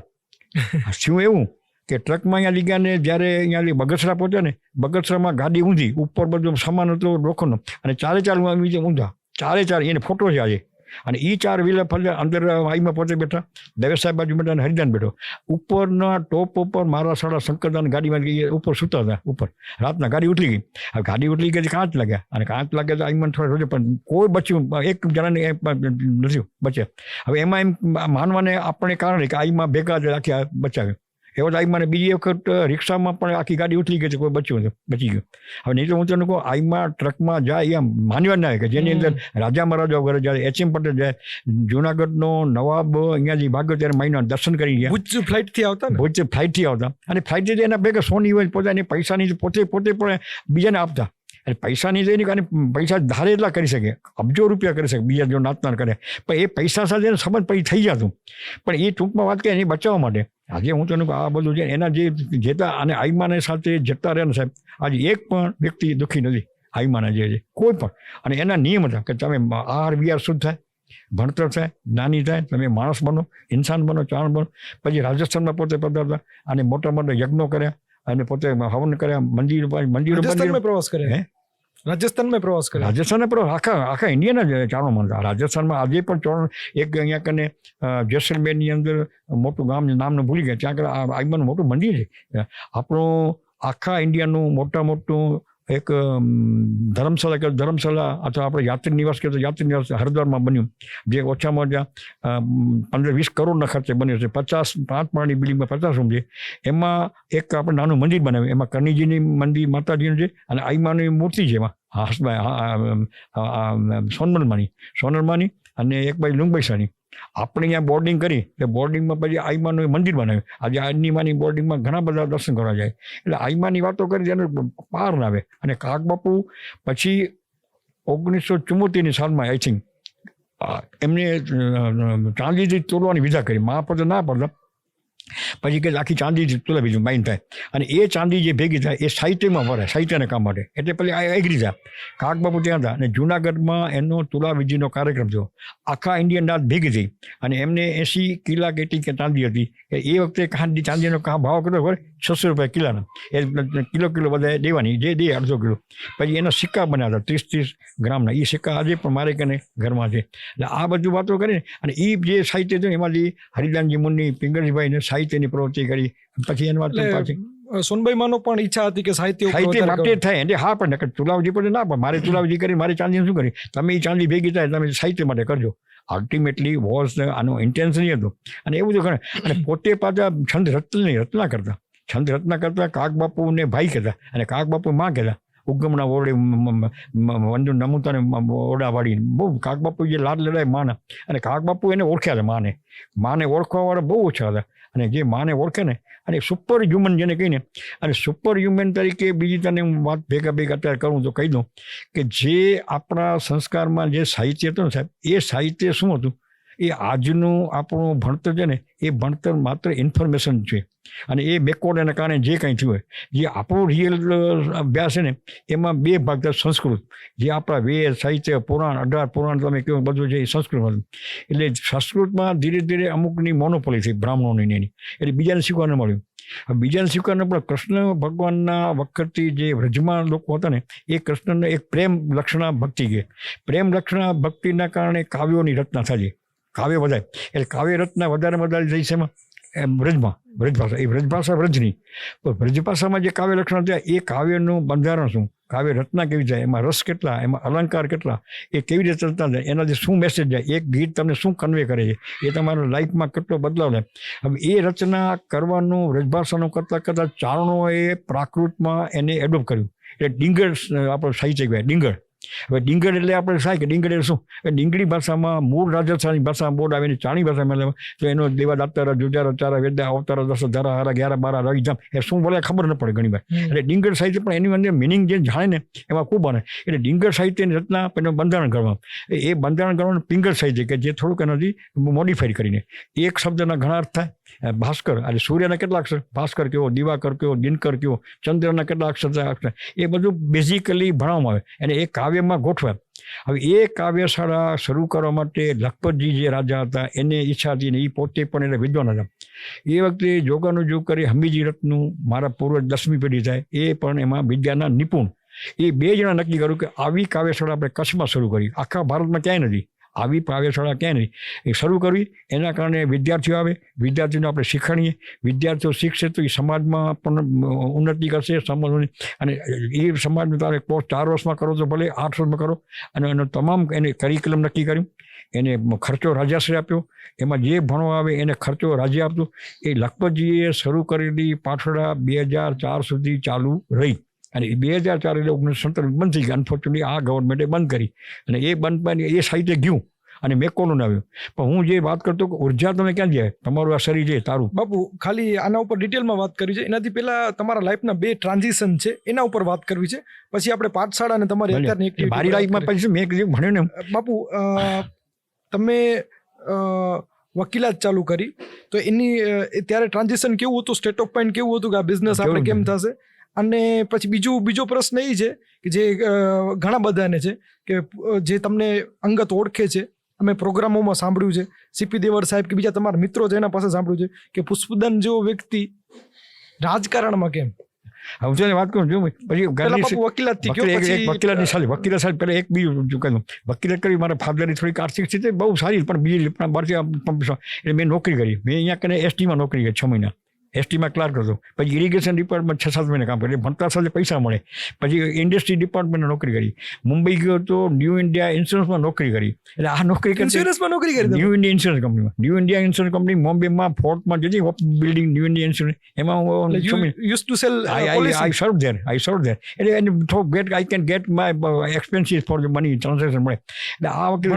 શું એવું કે ટ્રકમાં અહીંયા લઈ ગયા ને જ્યારે અહીંયા બગસરા પહોંચ્યા ને, બગસરામાં ગાડી ઊંધી, ઉપર બધું સામાન હતો લોખંડનો, અને 4 ઊંધા, 4 એને ફોટો છે આજે. અને એ 4 વ્હીલર ફરતા અંદર આઈમાં પોતે બેઠા, દવે સાહેબ બાજુ બેઠા અને હરિદાન બેઠો. ઉપરના ટોપ ઉપર મારા સાડા શંકરદાન ગાડીમાં ઉપર સૂતા હતા. ઉપર રાતના ગાડી ઉઠલી ગઈ. હવે ગાડી ઉઠલી ગઈ કાંચ લાગ્યા, અને કાંચ લાગ્યા તો આઈમાં થોડા રોજે, પણ કોઈ બચ્યું એક જણાને નથી બચ્યા. હવે એમાં એમ માનવાને આપણે કારણે કે આઈમાં ભેગા જ રાખ્યા બચાવ્યું. એવો જ આઈમાને બીજી વખત રિક્ષામાં પણ આખી ગાડી ઉથલી ગઈ છે, કોઈ બચ્યું નથી, બચી ગયું. હવે નહીં તો હું તને કહું, આઈમાં ટ્રકમાં જાય એમ માનવા ના આવે કે જેની અંદર રાજા મહારાજાઓ ઘરે જાય, એચએમ પટેલ જાય, જુનાગઢનો નવાબ અહીંયાથી ભાગ્યો ત્યારે મહિના દર્શન કરી ગયા. ભુજ ફ્લાઇટથી આવતા ને? ભુજ ફ્લાઇટથી આવતા, અને ફ્લાઇટથી એના ભેગા સોની હોય પોતાની પૈસાની પોતે પણ બીજાને આપતા. એટલે પૈસાની જઈને કારણ પૈસા ધારે એટલા કરી શકે, અબજો રૂપિયા કરી શકે, બીજા જો નાતનાર કરે, પણ એ પૈસા સાથે સંબંધ પછી થઈ જતું. પણ એ ટૂંકમાં વાત કરીએ એની બચાવવા માટે આજે હું તને આ બધું છે એના જે જેતા અને આઈમાને સાથે જતા રહ્યા ને સાહેબ, આજે એક પણ વ્યક્તિ દુઃખી નથી આઈમાના જે છે કોઈ પણ. અને એના નિયમ હતા કે તમે આહાર વિહાર શુદ્ધ થાય, ભણતર થાય, જ્ઞાની થાય, તમે માણસ બનો, ઇન્સાન બનો, ચારણ બનો. પછી રાજસ્થાનમાં પોતે પધારતા અને મોટા મોટા યજ્ઞો કર્યા અને પોતે હવન કર્યા, મંદિરો પ્રવાસ કર્યા. રાજસ્થાનમાં પ્રવાસ કર્યો. રાજસ્થાન પર આખા ઇન્ડિયાના જ ચારણો માનતા. રાજસ્થાનમાં આજે પણ ચારણ એક અહીંયા કને જેસલમેરની અંદર મોટું ગામ નામનું ભૂલી ગયા, ત્યાં આગળ આઈમાનું મોટું મંદિર છે. આપણું આખા ઇન્ડિયાનું મોટું એક ધર્મશાળા અથવા આપણે યાત્રી નિવાસ કહેતો યાત્રી નિવાસ હરિદ્વારમાં બન્યું, જે ઓછામાં ઓછા 15-20 કરોડના ખર્ચે બન્યું છે. 5 માળની બિલ્ડિંગમાં 50 રૂમ છે. એમાં એક આપણે નાનું મંદિર બનાવ્યું, એમાં કરણીજીની મંદિર માતાજીનું છે અને આઈમાની મૂર્તિ છે. એમાં સોનલમાની અને એક બાજુ લુંગબૈસાની. આપણે અહીંયા બોર્ડિંગ કરી એટલે બોર્ડિંગમાં પછી આઈમાનું મંદિર બનાવ્યું. આજે આઈમાની બોર્ડિંગમાં ઘણા બધા દર્શન કરવા જાય. એટલે આઈમાની વાતો કરી જેને પાર ના આવે. અને કાગબાપુ પછી 1974ની સાલમાં આઈ થિંક એમને ચાંદીથી તોલવાની વિધા કરી. મહાપદ ના પડતા પછી કે આખી ચાંદી તુલા બીજું માઇન થાય, અને એ ચાંદી જે ભેગી થાય એ સાહિત્યમાં વરાય, સાહિત્યના કામ માટે. એટલે પેલી એગ્રી થાય. કાગબાપુ ત્યાં હતા અને જુનાગઢમાં એનો તુલા વિધિનો કાર્યક્રમ થયો. આખા ઇન્ડિયન નાથ ભેગી થઈ અને એમને 80 કિલા કેટલી કે ચાંદી હતી. એ વખતે ચાંદીનો ભાવ કેટલો હોય? 600 રૂપિયા કિલાના. એ કિલો બધા દેવાની, જે દે 1/2 કિલો. પછી એના સિક્કા બન્યા હતા 30-30 ગ્રામના. એ સિક્કા આજે પણ મારે કને ઘરમાં છે. એટલે આ બધું વાતો કરીને અને એ જે સાહિત્ય છે એમાંથી હરિદાનજી મુનિ, પિંગળજીભાઈને સાહિત્યની પ્રવૃત્તિ કરી. પછી એની વાત પાછી સોનબાઈમાંનો પણ ઈચ્છા હતી કે સાહિત્ય માટે થાય. એટલે હા, પણ તુલાવજી પર ના, પણ મારે તુલાવજી કરી મારે ચાંદી શું કરી? તમે એ ચાંદી ભેગી થાય તમે સાહિત્ય માટે કરજો. અલ્ટિમેટલી વોઝ આનો ઇન્ટેન્શન હતું. અને એવું બધું કરે. અને પોતે પાછા છંદ રચના કરતા. છંદ રચના કરતા કાગબાપુને ભાઈ કહેતા અને કાગબાપુ માં કહેતા. ઉગમના ઓરડે વંદુ નમુતાને ઓરડા વાળીને બહુ કાગબાપુ જે લાડ લડાય માના. અને કાગબાપુ એને ઓળખ્યા હતા. માને ઓળખવાવાળા બહુ ઓછા હતા. અને જે માને ઓળખે ને, અને સુપર હ્યુમન જેને કહીને, અને સુપર હ્યુમન તરીકે બીજી તને હું વાત ભેગા અત્યારે કરું તો કહી દઉં કે જે આપણા સંસ્કારમાં જે સાહિત્ય હતું ને સાહેબ, એ સાહિત્ય શું હતું? એ આજનું આપણું ભણતર છે ને, એ ભણતર માત્ર ઇન્ફોર્મેશન છે. અને એ બેકવર્ડ એના કારણે જે કંઈ થયું હોય, જે આપણું રિયલ અભ્યાસ છે ને, એમાં 2 ભાગ થાય. સંસ્કૃત, જે આપણા વેદ, સાહિત્ય, પુરાણ, 18 પુરાણ તમે કેવું બધું છે એ સંસ્કૃતમાં. એટલે સંસ્કૃતમાં ધીરે ધીરે અમુકની મોનોપોલી થઈ બ્રાહ્મણોની એની. એટલે બીજાને શીખવાનું મળ્યું. બીજાને શીખવાનું પણ કૃષ્ણ ભગવાનના વખતથી જે વ્રજમાં લોકો હતા ને, એ કૃષ્ણને એક પ્રેમ લક્ષણા ભક્તિ કહે. પ્રેમ લક્ષણા ભક્તિના કારણે કાવ્યોની રચના થાય. કાવ્ય વધારે, એટલે કાવ્ય રચના વધારે થઈ છે એમાં વ્રજમાં. વ્રજભાષા, એ વ્રજભાષા વ્રજની. તો વ્રજભાષામાં જે કાવ્ય લક્ષણ થયા, એ કાવ્યનું બંધારણ શું, કાવ્ય રચના કેવી જાય, એમાં રસ કેટલા, એમાં અલંકાર કેટલા, એ કેવી રીતે ચલતા જાય, એનાથી શું મેસેજ જાય, એક ગીત તમને શું કન્વે કરે છે, એ તમારા લાઈફમાં કેટલો બદલાવ થાય. હવે એ રચના કરવાનું વ્રજભાષાનું કરતાં ચારણોએ પ્રાકૃતમાં એને એડોપ્ટ કર્યું. એટલે ડીંગર આપણો સાહિત્ય કહેવાય, ડીંગર. હવે ડીંગર એટલે આપણે થાય કે ડીંગર એટલે શું? ડીંગડી ભાષામાં મૂળ રાજસ્થાની ભાષામાં બોર્ડ આવે, ચાણી ભાષામાં તો એનો દેવા દાતારા જુજારા ચારા વેદા અવતારા 10 ધારા હારા 11 12 રવિધામ એ શું બોલે ખબર ન પડે ઘણી વાર. એટલે ડીંગર સાહિત્ય પણ એની અંદર મિનિંગ જે જાણે ને એમાં ખૂબ બને. એટલે ડીંગર સાહિત્યની રચના પેલું બંધારણ કરવા, એ બંધારણ કરવાનું પિંગળ સાહિત્ય કે જે થોડુંક એનાથી મોડિફાઈડ કરીને એક શબ્દના ઘણા અર્થ થાય. ભાસ્કર એટલે સૂર્યના કેટલા અક્ષર, ભાસ્કર કેવો, દિવાકર કેવો, દિનકર કેવો, ચંદ્રના કેટલા અક્ષર, એ બધું બેઝિકલી ભણવામાં આવે અને એ કાવ્યમાં ગોઠવાય. હવે એ કાવ્યશાળા શરૂ કરવા માટે લખપતજી જે રાજા હતા એને ઈચ્છા હતી ને એ પોતે પણ એટલે વિદ્વાન હતા. એ વખતે જોગાનું જોગ કરી હમીજી રત્નું મારા પૂર્વજ 10મી પેઢી થાય, એ પણ એમાં વિદ્યાના નિપુણ. એ 2 જણા નક્કી કર્યું કે આવી કાવ્યશાળા આપણે કચ્છમાં શરૂ કરી. આખા ભારતમાં ક્યાંય નથી આવી કાવ્યશાળા, ક્યાંય નહીં. એ શરૂ કરવી, એના કારણે વિદ્યાર્થીઓ આવે, વિદ્યાર્થીઓને આપણે શીખવાડીએ, વિદ્યાર્થીઓ શીખશે તો એ સમાજમાં પણ ઉન્નતિ કરશે સમાજની. અને એ સમાજનું તારે કોર્સ 4 વર્ષમાં કરો તો ભલે 8 વર્ષમાં કરો. અને એનો તમામ એને કરિક્યુલમ નક્કી કર્યું. એને ખર્ચો રાજ્યાશ્રય આપ્યો, એમાં જે ભણવા આવે એને ખર્ચો રાજ્ય આપતું. એ લખપતજીએ શરૂ કરેલી પાઠશાળા 2004 સુધી ચાલુ રહી અને 2004 એટલે 1997 બંધ થઈ ગઈ. અનફોર્ચ્યુનેટલી આ ગવર્મેન્ટે બંધ કરી અને એ બંધ પાડી એ સાહિત્ય ગયું અને મેકોનું આવ્યું. પણ હું જે વાત કરતો કે ઉર્જા તમે ક્યાં જાય, તમારું આ શરીર છે તારું. બાપુ ખાલી આના ઉપર ડિટેલમાં વાત કરવી છે, એનાથી પહેલા તમારા લાઈફના 2 ટ્રાન્ઝિશન છે એના ઉપર વાત કરવી છે, પછી આપણે પાઠશાળા અને તમારી અત્યારની એક્ટિવિટી. મારી લાઈફમાં પછી મેં ભણ્યું ને બાપુ, તમે વકીલાત ચાલુ કરી તો એની ત્યારે ટ્રાન્ઝિશન કેવું હતું, સ્ટેટ ઓફ માઇન્ડ કેવું હતું કે આ બિઝનેસ આપણે કેમ થશે? અને પછી બીજો પ્રશ્ન એ છે કે જે ઘણા બધાને છે કે જે તમને અંગત ઓળખે છે, અમે પ્રોગ્રામોમાં સાંભળ્યું છે, સીપી દેવર સાહેબ કે બીજા તમારા મિત્રો છે એના પાસે સાંભળ્યું છે કે પુષ્પદાન જેવો વ્યક્તિ રાજકારણમાં કેમ? હું તને વાત કરું છું પછી વકીલાત સાહેબ પહેલા એક બીજું કહ્યું, વકીલાત કરી મારા ફાધરની થોડીક આર્થિક સ્થિતિ બહુ સારી, પણ બીજી એટલે મેં નોકરી કરી. મેં અહીંયા કને એસટીમાં નોકરી કરી 6 મહિના, એસટીમાં ક્લાર્ક હતો. પછી ઇરિગેશન ડિપાર્ટમેન્ટ 6-7 મહિના કામ કર્યું, ભણતા સાથે પૈસા મળે. પછી ઇન્ડસ્ટ્રી ડિપાર્ટમેન્ટમાં નોકરી કરી. મુંબઈ ગયો તો ન્યૂ ઇન્ડિયા ઇન્સ્યોરન્સમાં નોકરી કરી. એટલે આ નોકરી ઇન્સ્યોરન્સમાં નોકરી કરી, ન્યૂ ઇન્ડિયા ઇન્સ્યોરન્સ કંપનીમાં. ન્યૂ ઇન્ડિયા ઇન્સ્યોરન્સ કંપની બોમ્બેમાં ફોર્ટમાં જતી બિલ્ડિંગ ન્યૂ ઇન્ડિયા ઇન્સ્યોરન્સ, એમાં હું use to sell I served there. એટલે I can get my expenses for the money transaction મળે. એટલે આ વખતે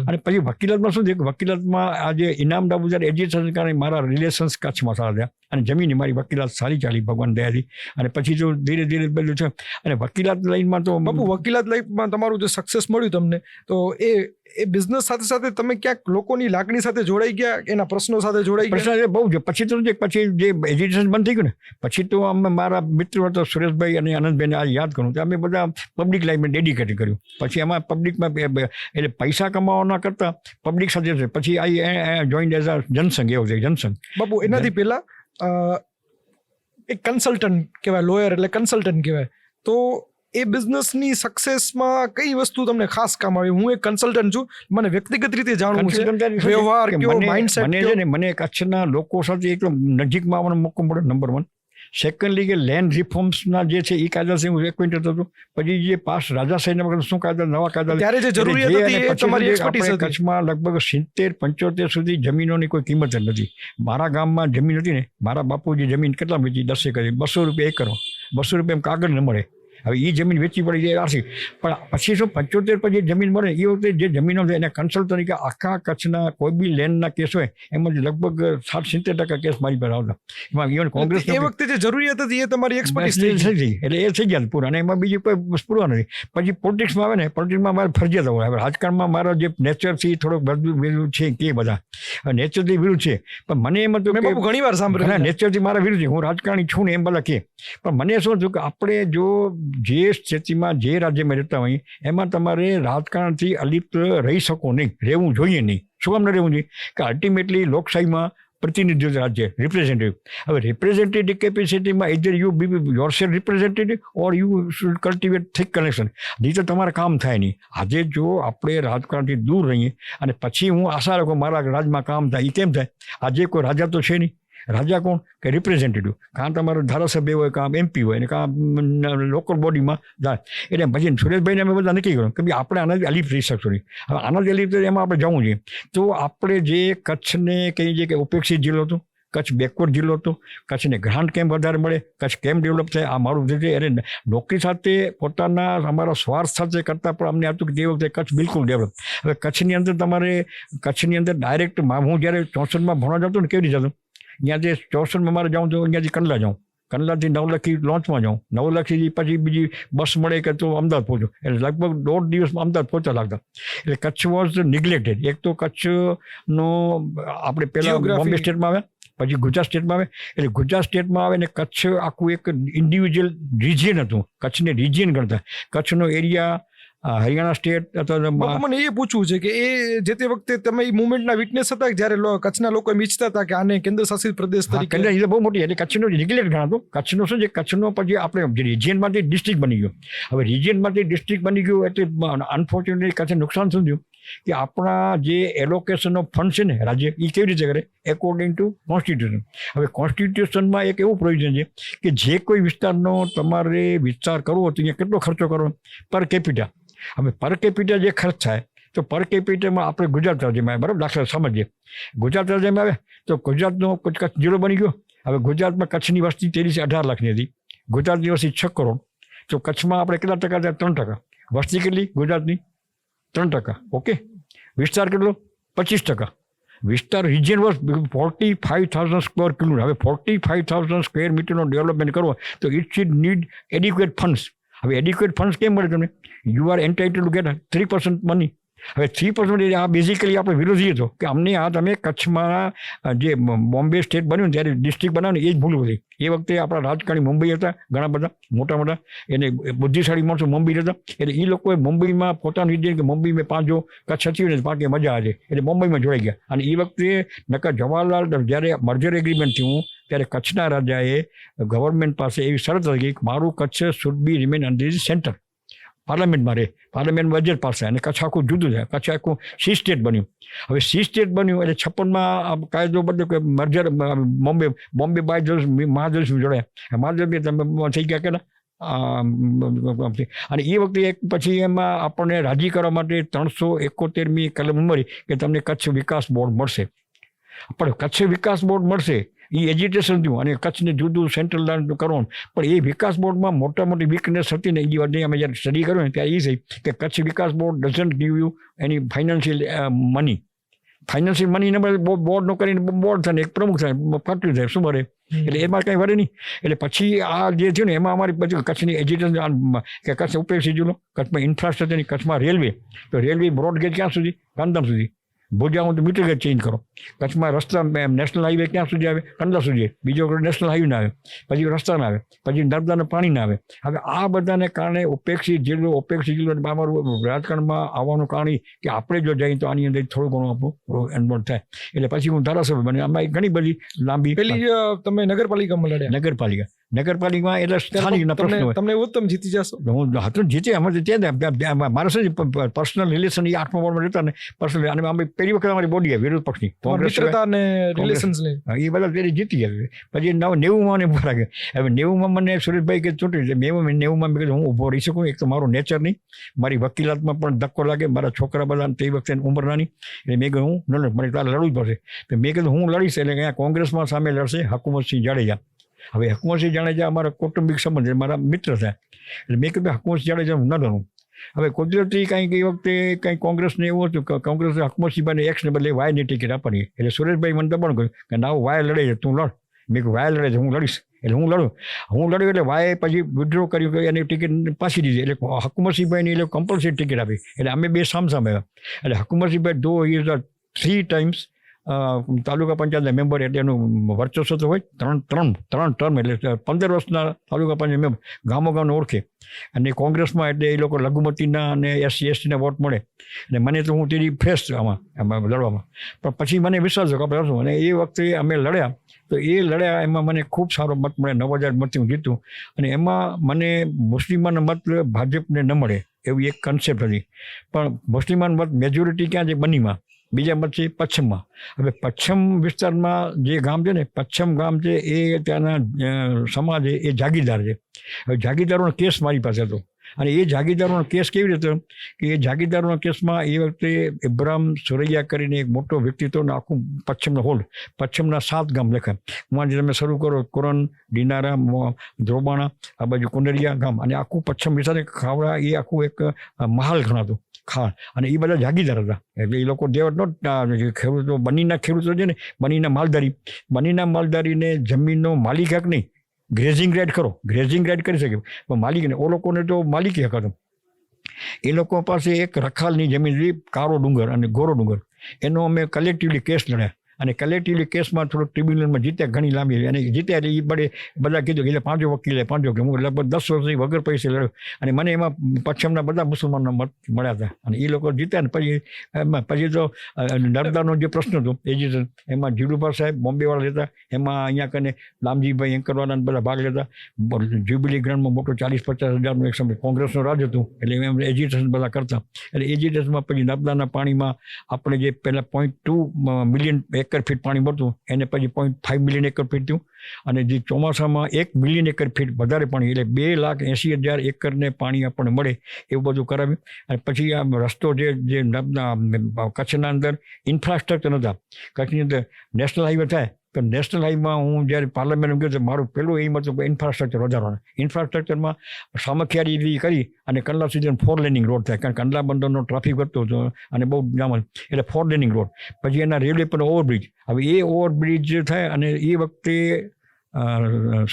અને પછી વકીલાતમાં શું છે, વકીલાતમાં આજે ઇનામ દાબુદાર એજ્યુકેશન કારણે મારા રિલેશન્સ કચ્છમાં સારા થયા અને જમીન મારી વકીલાત સારી ચાલી ભગવાન દયાથી. અને પછી જો ધીરે ધીરે બધું છે. અને વકીલાત લાઈનમાં તો બાપુ વકીલાત લાઈફમાં તમારું જે સક્સેસ મળ્યું તમને, તો એ બિઝનેસ સાથે સાથે તમે ક્યાંક લોકોની લાગણી સાથે જોડાઈ ગયા, એના પ્રશ્નો સાથે જોડાઈ ગયા? પ્રશ્ન બહુ છે. પછી તો પછી જે એજ્યુકેશન બંધ થઈ ગયું ને પછી તો અમે મારા મિત્રો હતો સુરેશભાઈ અને આનંદભાઈને આ યાદ કરું તો અમે બધા પબ્લિક લાઈફમાં ડેડિકેટ કર્યું. પછી એમાં પબ્લિકમાં એટલે પૈસા કમાવાના કરતાં પબ્લિક સાથે છે. પછી આઈ જોઈન એઝ અ જનસંઘ, એવો છે જનસંઘ. બાપુ એનાથી પહેલા એક કન્સલ્ટન્ટ કહેવાય, લોયર એટલે કન્સલ્ટન્ટ કહેવાય. તો એ બિઝનેસની સક્સેસમાં કઈ વસ્તુ તમને ખાસ કામ આવી? હું એક કન્સલ્ટન્ટ છું, મને વ્યક્તિગત રીતે જાણવું છે વ્યવહાર કયો, માઇન્ડસેટ કયો. મને કચ્છના લોકો સાથે એકદમ નજીકમાં આવવાનો મોકો મળ્યો, નંબર 1. સેકન્ડલી કે લેન્ડ રિફોર્મ્સના જે છે એ કાયદાથી હું એક્વેન્ટેડ હતો. પછી જે પાસ રાજાશાહીના વખતે શું કાયદા, નવા કાયદા, ત્યારે જે જરૂરિયાત હતી એ તમારી એક્સપર્ટીઝ હતી. કચ્છમાં લગભગ 70-75 સુધી જમીનોની કોઈ કિંમત જ નથી. મારા ગામમાં જમીન હતી ને, મારા બાપુજી જમીન કેટલા વેચી, 10 એકર, 200 રૂપિયા એકર, 200 રૂપિયા કાગળ ન મળે. હવે એ જમીન વેચવી પડી જાય આરસી. પણ પછી શું 75 પછી જમીન મળે એ વખતે જે જમીનો છે એને કન્સલ્ટ તરીકે આખા કચ્છના કોઈ બી લેન્ડના કેસ હોય એમાંથી લગભગ 60-70% કેસ મારી પાસે આવતા. એમાં ઇવન કોંગ્રેસ એ વખતે જે જરૂરિયાત હતી એ તમારી એક્સપર્ટીઝ થઈ ગઈ, એટલે એ થઈ ગયા પૂરા. અને એમાં બીજી કોઈ પૂરવા નથી. પછી પોલિટિક્સમાં આવે ને, પોલિટિક્સમાં મારે ફરજિયાત હોય. હવે રાજકારણમાં મારો જે નેચરથી થોડોક વિરુદ્ધ છે કે બધા નેચરથી વિરુદ્ધ છે, પણ મને એમ હતું કે ઘણી વાર સાંભળ્યું નેચરથી મારા વિરુદ્ધ છે, હું રાજકારણી છું ને એમ બધા કે. પણ મને શું હતું કે આપણે જો જે સ્થિતિમાં જે રાજ્યમાં રહેતા હોય એમાં તમારે રાજકારણથી અલિપ્ત રહી શકો નહીં, રહેવું જોઈએ નહીં. શું કામ ન રહેવું જોઈએ? કે અલ્ટિમેટલી લોકશાહીમાં પ્રતિનિધિત્વ રાજ્ય રિપ્રેઝેન્ટેટિવ. હવે રિપ્રેઝેન્ટેટિવ કેપેસિટીમાં either you be yourself representative or you should cultivate thick connection. નહીં તો તમારે કામ થાય નહીં. આજે જો આપણે રાજકારણથી દૂર રહીએ અને પછી હું આશા રાખું મારા રાજમાં કામ થાય, એ કેમ થાય? આજે કોઈ રાજા તો છે નહીં. રાજા કોણ? કે રિપ્રેઝેન્ટેટિવ. કાં તમારો ધારાસભ્ય હોય, કાં MP હોય, ને કાં લોકલ બોડીમાં જાય. એટલે પછી સુરેશભાઈને અમે બધા નક્કી કર્યું કે ભાઈ આપણે આનાથી અલિપ્ત રહી શકશું નહીં. હવે આનાથી અલિપ્ત એમાં આપણે જવું જોઈએ. તો આપણે જે કચ્છને કહીએ છીએ કે ઉપેક્ષિત જિલ્લો હતો, કચ્છ બેકવર્ડ જિલ્લો હતો, કચ્છને ગ્રાન્ટ કેમ વધારે મળે, કચ્છ કેમ ડેવલપ થાય, આ મારું જે છે. એટલે નોકરી સાથે પોતાના અમારા સ્વાર્થ સાથે કરતાં પણ અમને હતું કે તે વખતે કચ્છ બિલકુલ ડેવલપ. હવે કચ્છની અંદર તમારે કચ્છની અંદર ડાયરેક્ટ હું જ્યારે 64માં ભણવા જતો ને કેવી રીતે જતો, ત્યાંથી 64માં મારે જાઉં તો અહીંયાથી કંડલા જાઉં, કંડલાથી નવલખી લોન્ચમાં જાઉં, નવલખીથી પછી બીજી બસ મળે કે તો અમદાવાદ પહોંચું. એટલે લગભગ 1.5 દિવસમાં અમદાવાદ પહોંચવા લાગતા. એટલે કચ્છ વોઝ નિગ્લેક્ટેડ. એક તો કચ્છનો આપણે પહેલાં બોમ્બે સ્ટેટમાં આવે, પછી ગુજરાત સ્ટેટમાં આવે. એટલે ગુજરાત સ્ટેટમાં આવે ને કચ્છ આખું એક ઇન્ડિવિજ્યુઅલ રિજિયન હતું. કચ્છને રિજિયન ગણતા. કચ્છનો એરિયા હરિયાણા સ્ટેટ અથવા મને એ પૂછવું છે કે એ જે તે વખતે તમે એ મુવમેન્ટના વિટનેસ હતા જ્યારે કચ્છના લોકો એમ ઈચ્છતા હતા કે આને કેન્દ્ર શાસિત પ્રદેશ તરીકે? એ બહુ મોટી. એટલે કચ્છનો નિગ્લેક્ટ ગણાતો. કચ્છનો શું છે, કચ્છનો પછી આપણે રિજિયનમાંથી ડિસ્ટ્રિક્ટ બની ગયો. હવે રિજિયનમાંથી ડિસ્ટ્રિક્ટ બની ગયું એટલે અનફોર્ચ્યુનેટલી કચ્છને નુકસાન શું થયું કે આપણા જે એલોકેશન ઓફ ફંડ છે ને રાજ્ય, એ કેવી રીતે કરે? According to constitution. હવે કોન્સ્ટિટ્યુશનમાં એક એવું પ્રોવિઝન છે કે જે કોઈ વિસ્તારનો તમારે વિસ્તાર કરવો હોય તો અહીંયા કેટલો ખર્ચો કરવો પર કેપિટા. હવે પર કેપિટા જે ખર્ચ થાય તો પર કેપિટલમાં આપણે ગુજરાત રાજ્યમાં આવે, બરાબર, દાખલા સમજીએ. ગુજરાત રાજ્યમાં આવે તો ગુજરાતનો કચ્છ જિલ્લો બની ગયો. હવે ગુજરાતમાં કચ્છની વસ્તી 13-18 લાખની હતી, ગુજરાતની વસ્તી 6 કરોડ. તો કચ્છમાં આપણે કેટલા ટકા થયા? 3%. વસ્તી કેટલી ગુજરાતની? 3%. ઓકે. વિસ્તાર કેટલો? 25%. વિસ્તાર રિજિયન વોઝ 45,000 સ્ક્વેર કિલોમીટર. હવે 45,000 સ્ક્વેર મીટરનો ડેવલપમેન્ટ કરવો તો it should need adequate funds. હવે એડિક્વેટ ફંડ્સ કેમ મળે તમને? You are entitle two gate 3% money. હવે 3% આ બેઝિકલી આપણે વિરોધી હતો કે અમને આ તમે કચ્છમાં જે બોમ્બે સ્ટેટ બન્યું ત્યારે ડિસ્ટ્રિક્ટ બનાવ્યું એ જ ભૂલ હતી. એ વખતે આપણા રાજકારણી મુંબઈ હતા, ઘણા બધા મોટા મોટા એને બુદ્ધિશાળી માણસો મુંબઈ હતા. એટલે એ લોકોએ મુંબઈમાં પોતાનું રીતે કે મુંબઈમાં પાંચો કચ્છ હતી ને પાકે મજા આવે એટલે મુંબઈમાં જોડાઈ ગયા. અને એ વખતે નકર જવાહરલાલ જ્યારે મર્જર એગ્રીમેન્ટ થયું ત્યારે કચ્છના રાજાએ ગવર્મેન્ટ પાસે એવી શરત હતી કે મારું Kutch should be remain under the centre. પાર્લામેન્ટમાં રહે, પાર્લામેન્ટ બજેટ પાસે, અને કચ્છ આખું જુદું છે. કચ્છ આખું સી સ્ટેટ બન્યું. હવે સી સ્ટેટ બન્યું એટલે 56માં કાયદો બદલ્યો કે મર્જર બોમ્બે મહાજલસમાં જોડાયા. મહાજલ તમે થઈ ગયા કે અને એ વખતે એક પછી એમાં આપણને રાજી કરવા માટે 371મી કલમ ઉમેરી કે તમને કચ્છ વિકાસ બોર્ડ મળશે. પણ કચ્છ વિકાસ બોર્ડ મળશે એ એજ્યુકેશન થયું અને કચ્છને જુદું સેન્ટ્રલ લાઈન કરવાનું. પણ એ વિકાસ બોર્ડમાં મોટા મોટી વીકનેસ હતી ને એ વાત અમે જ્યારે સ્ટડી કર્યું ને ત્યારે એ થઈ કે Kutch Vikas board doesn't give you any financial money. Financial money number બોર્ડનો કરીને બોર્ડ થાય ને એક પ્રમુખ થાય, ફાટવી થાય, શું ભરે? એટલે એમાં કંઈ વરે નહીં. એટલે પછી આ જે થયું ને એમાં અમારી પછી કચ્છની એજ્યુકેશન કે કચ્છ ઉપયોગી જિલ્લો, કચ્છમાં ઇન્ફ્રાસ્ટ્રક્ચરની, કચ્છમાં રેલવે, તો રેલવે બ્રોડગેજ ક્યાં સુધી? ગાંધીધામ સુધી. ભુજામાં તો મીટર ગેજ ચેન્જ કરો. કચ્છમાં રસ્તા નેશનલ હાઈવે ક્યાં સુધી આવે? કંડલા સુધી. બીજો નેશનલ હાઈવે ના આવે, પછી રસ્તા ના આવે, પછી નર્મદાના પાણી ના આવે. હવે આ બધાને કારણે ઉપેક્ષિત જિલ્લો અમારું રાજકારણમાં આવવાનું કારણ કે આપણે જો જઈએ તો આની અંદર થોડું ઘણું આપણું ઇન્વોલ્વ થાય. એટલે પછી હું ધારાસભ્ય બને. આમાં ઘણી બધી લાંબી પેલી તમે નગરપાલિકામાં લડ્યા. નગરપાલિકામાં એટલે સ્થાનિકના પ્રશ્નો હોય. તમને એવું તમે જીતી જશો? હું હતો જીતે. અમે ત્યાં મારા શું પર્સનલ રિલેશન એ 8મા વોર્ડમાં રહેતા ને પર્સનલ. અને અમે પહેલી વખત અમારી બોડી આવી વિરોધ પક્ષની કોંગ્રેસ એ બધા પેલી જીતી ગયા. પછી 90માં ને ઉભા ગયા. હવે 90માં મને સુરેશભાઈ કે ચૂંટણી 90માં મેં કીધું હું ઊભો રહી શકું. એક તો મારું નેચર નહીં, મારી વકીલાતમાં પણ ધક્કો લાગે, મારા છોકરા બધા તે વખતે ઉંમર નાની. એટલે મેં કીધું હું ન મને તારે લડવું જ પડશે. તો મેં કીધું હું લડીશ. એટલે અહીંયા કોંગ્રેસમાં સામે લડશે હકુમતસિંહ જાડેજા. હવે હકુમતસિંહ જાડેજા અમારા કૌટુંબિક સંબંધ, મારા મિત્ર થયા. એટલે મેં કીધું હકુમતસિંહ જાડેજા હું ન લડું. હવે કુદરતી કંઈક એ વખતે કંઈક કોંગ્રેસને એવું હતું કે કોંગ્રેસે હકુમતસિંહભાઈને એક્સને બદલે વાયની ટિકિટ આપવાની. એટલે સુરેશભાઈ મને દબાણ કર્યું કે ના વાય લડે છે, તું લડ. મેં કહ્યું વાય લડે છે, હું લડીશ. એટલે હું લડ્યું એટલે વાય પછી વિડ્રો કર્યું કે એની ટિકિટ પાછી દીધી. એટલે હકુમતસિંહભાઈને એટલે કમ્પલસરી ટિકિટ આપી. એટલે અમે બે સામસામે આવ્યા. એટલે હકુમતસિંહભાઈ ધો ઇઝ 3 times તાલુકા પંચાયતના મેમ્બર. એટલે એનું વર્ચસ્વ તો હોય. ત્રણ ટર્મ એટલે 15 વર્ષના તાલુકા પંચાયત મેમ્બર, ગામો ગામને ઓળખે. અને કોંગ્રેસમાં એટલે એ લોકો લઘુમતીના અને SC/ST વોટ મળે. અને મને તો હું તેની ફ્રેશ આમાં લડવામાં. પણ પછી મને વિશ્વાસ હતો કે આપણે લડશું. અને એ વખતે અમે લડ્યા તો એ લડ્યા એમાં મને ખૂબ સારો મત મળે. 9,000 મતથી હું જીતું. અને એમાં મને મુસ્લિમાનો મત ભાજપને ન મળે એવી એક કન્સેપ્ટ હતી. પણ મુસ્લિમાન મત મેજોરિટી ક્યાં છે? બનીમાં. બીજા મત છે પશ્ચિમમાં. હવે પશ્ચિમ વિસ્તારમાં જે ગામ છે ને, પશ્ચિમ ગામ છે એ ત્યાંના સમાજ એ જાગીરદાર છે. હવે જાગીરદારોનો કેસ મારી પાસે હતો. અને એ જાગીરદારોનો કેસ કેવી રીતે કે એ જાગીરદારોના કેસમાં એ વખતે ઇબ્રાહિમ સુરૈયા કરીને એક મોટો વ્યક્તિત્વનો આખું પશ્ચિમનો હોલ્ડ, પશ્ચિમના 7 ગામ લખાય. હું તમે શરૂ કરો કોરન, દિનારા, ધ્રોબાણા, આ બાજુ કુંડરિયા ગામ, અને આખું પશ્ચિમ વિસ્તાર ખાવડા એ આખું એક મહાલ ગણાતું ખાણ. અને એ બધા જાગીરદાર હતા. એટલે એ લોકો દેવટ નોટ ખેડૂતો, બનીના ખેડૂતો છે ને, બનીના માલધારીને જમીનનો માલિક હક નહીં. ગ્રેઝિંગ રાઇટ કરો, ગ્રેઝિંગ રાઇટ કરી શકે પણ માલિકને, ઓ લોકોને તો માલિકી હક હતો. એ લોકો પાસે એક રખાલની જમીન, કાળો ડુંગર અને ગોરો ડુંગર, એનો અમે કલેક્ટિવલી કેસ લડ્યા. અને કલેક્ટિવલી કેસમાં થોડુંક ટ્રિબ્યુનલમાં જીત્યા, ઘણી લાંબી. અને જીત્યા એટલે એ બધા કીધું કે એટલે 5 વકીલે 5 કે હું લગભગ 10 વર્ષથી વગર પૈસે લડ્યો. અને મને એમાં પશ્ચિમના બધા મુસલમાનના મત મળ્યા હતા. અને એ લોકો જીત્યા. ને પછી તો નર્મદાનો જે પ્રશ્ન હતો એજ્યુકેશન, એમાં જીલુભા સાહેબ બોમ્બેવાળા રહેતા. એમાં અહીંયા કને લામજીભાઈ એન્કરવાળા બધા ભાગ લેતા. જ્યુબિલી ગ્રાઉન્ડમાં મોટો 40-50 હજારનો એક સમય કોંગ્રેસનો રાજ હતું. એટલે એમ એજ્યુકેશન બધા કરતા. એટલે એજ્યુકેશનમાં પછી નર્મદાના પાણીમાં આપણે જે પહેલાં 0.2 મિલિયન એકર ફીટ પાણી મળતું એને પછી 0.5 મિલિયન એકર ફીટ થયું, અને જે ચોમાસામાં 1 મિલિયન એકર ફીટ વધારે પાણી એટલે 2,80,000 એકરને પાણી આપણને મળે એવું બધું કરાવ્યું. અને પછી આ રસ્તો જે કચ્છના અંદર ઇન્ફ્રાસ્ટ્રક્ચર નહોતા. કચ્છની અંદર નેશનલ હાઈવે થાય તો નેશનલ હાઈવેમાં હું જ્યારે પાર્લામેન્ટમાં ગયો તો મારું પહેલું એમ હતું કે ઇન્ફ્રાસ્ટ્રક્ચર વધારવાનું. ઇન્ફ્રાસ્ટ્રક્ચરમાં સામખિયાળી કરી અને કંડલા સુધી 4 લેનિંગ રોડ થાય, કારણ કે કંડલા બંદરનો ટ્રાફિક વધતો હતો અને બહુ જામ, એટલે 4 લેનિંગ રોડ. પછી એના રેલવે પર ઓવરબ્રિજ. હવે એ ઓવરબ્રિજ થાય અને એ વખતે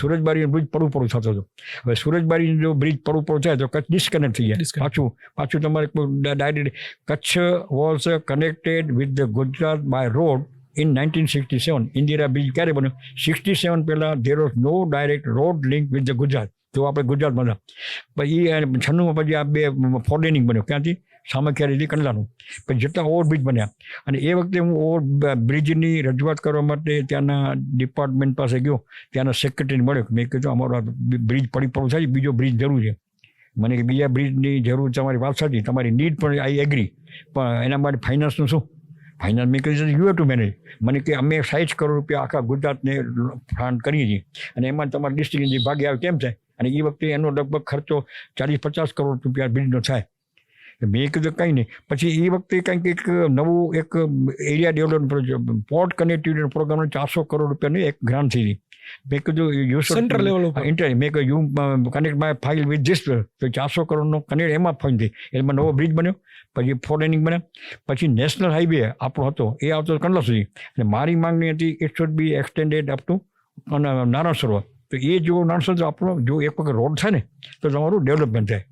સુરજબારી બ્રિજ પડું થતો હતો. હવે સુરજબારી જો બ્રિજ પડું થાય તો કચ્છ ડિસ્કનેક્ટ થઈ જાય. પાછું તમારે direct Kutch was connected with the Gujarat by road in 1967. Indira bridge ક્યારે બન્યો? 67 પહેલાં there was no direct road link with the Gujarat. તો આપણે ગુજરાતમાં હતા. પછી 96માં પછી આ 2 4 લેનિંગ બન્યો. ક્યાંથી? સામખિયાળીથી કંડલાનું. પછી જેટલા ઓવરબ્રિજ બન્યા, અને એ વખતે હું ઓવરબ્રિજની રજૂઆત કરવા માટે ત્યાંના ડિપાર્ટમેન્ટ પાસે ગયો. ત્યાંના સેક્રેટરીને મળ્યો. મેં કીધું અમારો બ્રિજ પડું થાય છે, બીજો બ્રિજ જરૂર છે. મને કે બીજા બ્રિજની જરૂર તમારી વાત સાચી, તમારી નીડ પણ આઈ એગ્રી, પણ એના માટે ફાઇનાન્સનું શું? ફાઇનાન્સ મેં કહ્યું યુ હેવ ટુ મેનેજ. મને કે અમે 60 કરોડ રૂપિયા આખા ગુજરાતને ફંડ કરીએ છીએ, અને એમાં તમારા ડિસ્ટ્રિક્ટ જે ભાગે આવે કેમ થાય? અને એ વખતે એનો લગભગ ખર્ચો 40-50 કરોડ રૂપિયા બ્રિજનો થાય. મેં કીધું કંઈ નહીં. પછી એ વખતે કંઈક એક નવું એક area development port connectivity programme 400 crore રૂપિયાની એક ગ્રાન્ટ થઈ હતી. મેં કીધું યુ સેન્ટ્રલ લેવલ ઉપર ઇન્ટર મેં કહ્યું you connect my file with this, તો 400 કરોડનો કનેક્ટ એમાં ફાઇન થઈ. એમાં નવો બ્રિજ બન્યો, પછી 4 લેનિંગ બન્યા. પછી નેશનલ હાઈવે આપણો હતો એ આવતો કંડલા સુધી, અને મારી માંગણી હતી it should be extended up to Narayan Sarovar. તો એ જો નારાયણ સરોવર આપણો જો એક વખત રોડ થાય ને તો તમારું ડેવલપમેન્ટ થાય.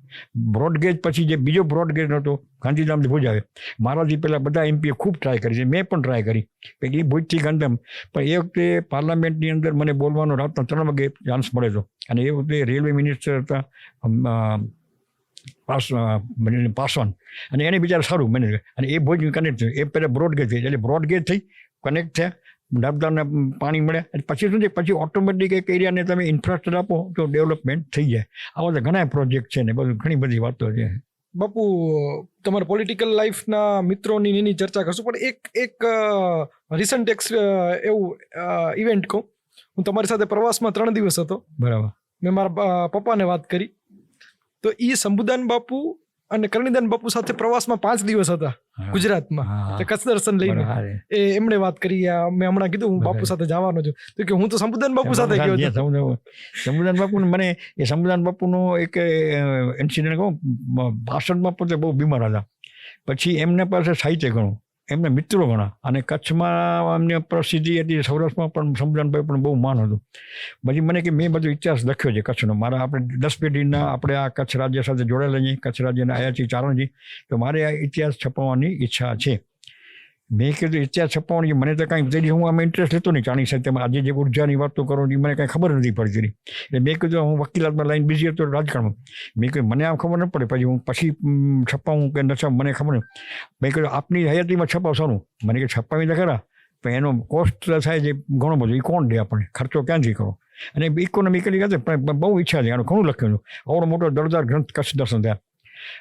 બ્રોડગેજ પછી જે બીજો બ્રોડગેજ હતો ગાંધીધામથી ભુજ આવે. મારાથી પહેલાં બધા એમપીએ ખૂબ ટ્રાય કરી છે, મેં પણ ટ્રાય કરી એ ભુજથી ગાંધીધામ. પણ એ વખતે પાર્લામેન્ટની અંદર મને બોલવાનો રાતના 3 વાગે ચાન્સ મળે હતો, અને એ વખતે રેલવે મિનિસ્ટર હતા પાસવાન, અને એને બિચારા સારું મેનેજ. અને એ ભુજ કનેક્ટ થયું. એ પહેલાં બ્રોડગેજ થઈ, એટલે બ્રોડગેજ થઈ કનેક્ટ થયા, નર્મદાના પાણી મળ્યા. અને પછી શું છે, પછી ઓટોમેટિક એક એરિયાને તમે ઇન્ફ્રાસ્ટ્રક્ચર આપો તો ડેવલપમેન્ટ થઈ જાય. આવા બધા ઘણા પ્રોજેક્ટ છે ને બધું ઘણી બધી વાતો છે. બાપુ, તમારા પોલિટિકલ લાઈફના મિત્રોની એની ચર્ચા કરશું, પણ એક રિસન્ટ એવું ઇવેન્ટ કહું. હું તમારી સાથે પ્રવાસમાં 3 દિવસ હતો. બરાબર. મેં મારા પપ્પાને વાત કરી તો એ શંભુદાન બાપુ અને કરણીદાન બાપુ સાથે પ્રવાસમાં 5 દિવસ હતા ગુજરાતમાં, કચ્છ દર્શન લઈને. એમણે વાત કરી, મેં હમણાં કીધું હું બાપુ સાથે જવાનો છું, તો કે હું તો શંભુદાન બાપુ સાથે ગયો હતો. શંભુદાન બાપુ મને એ શંભુદાન બાપુનો એક ઇન્સિડન્ટ કહું. 65માં પોતે બહુ બીમાર હતા. પછી એમના પાસે સાહિત્ય ઘણું, એમના મિત્રો ઘણા, અને કચ્છમાં એમને પ્રસિદ્ધિ હતી, સૌરાષ્ટ્રમાં પણ શંભુદાનભાઈ પણ બહુ માન હતું. પછી મને કે મેં બધો ઇતિહાસ લખ્યો છે કચ્છનો. મારા આપણે 10 પેઢીના આપણે આ કચ્છ રાજ્ય સાથે જોડાયેલા છીએ, કચ્છ રાજ્યના આવ્યા છીએ ચારણજી, તો મારે આ ઇતિહાસ છપાવવાની ઈચ્છા છે. મેં કીધું ઇતિહાસ છપાવવાની મને તો કાંઈ તેથી હું આમાં ઇન્ટરેસ્ટ લેતો નહીં ચાણી સાહિત્યમાં. આજે જે ઉર્જાની વાતો કરો એ મને કાંઈ ખબર નથી પડતી. એટલે મેં કીધું હું વકીલાતમાં લાઈન બીજી હતો રાજકારણમાં. મેં કહ્યું મને આમ ખબર ન પડે, પછી હું પછી છપાવું કે ન છપાવું મને ખબર નહીં. મેં કહ્યું આપની હયાતીમાં છપાવવાનું. મને કે છપાવી તો ખરા, પણ એનો કોસ્ટ થાય છે ઘણો બધો, એ કોણ દે આપણને, ખર્ચો ક્યાંથી કરો? અને ઇકોનોમિકલી કહે પણ બહુ ઈચ્છા છે, આનું ઘણું લખ્યું. આવડો મોટો દરદાર ગ્રંથ કચ્છ દર્શન થયા.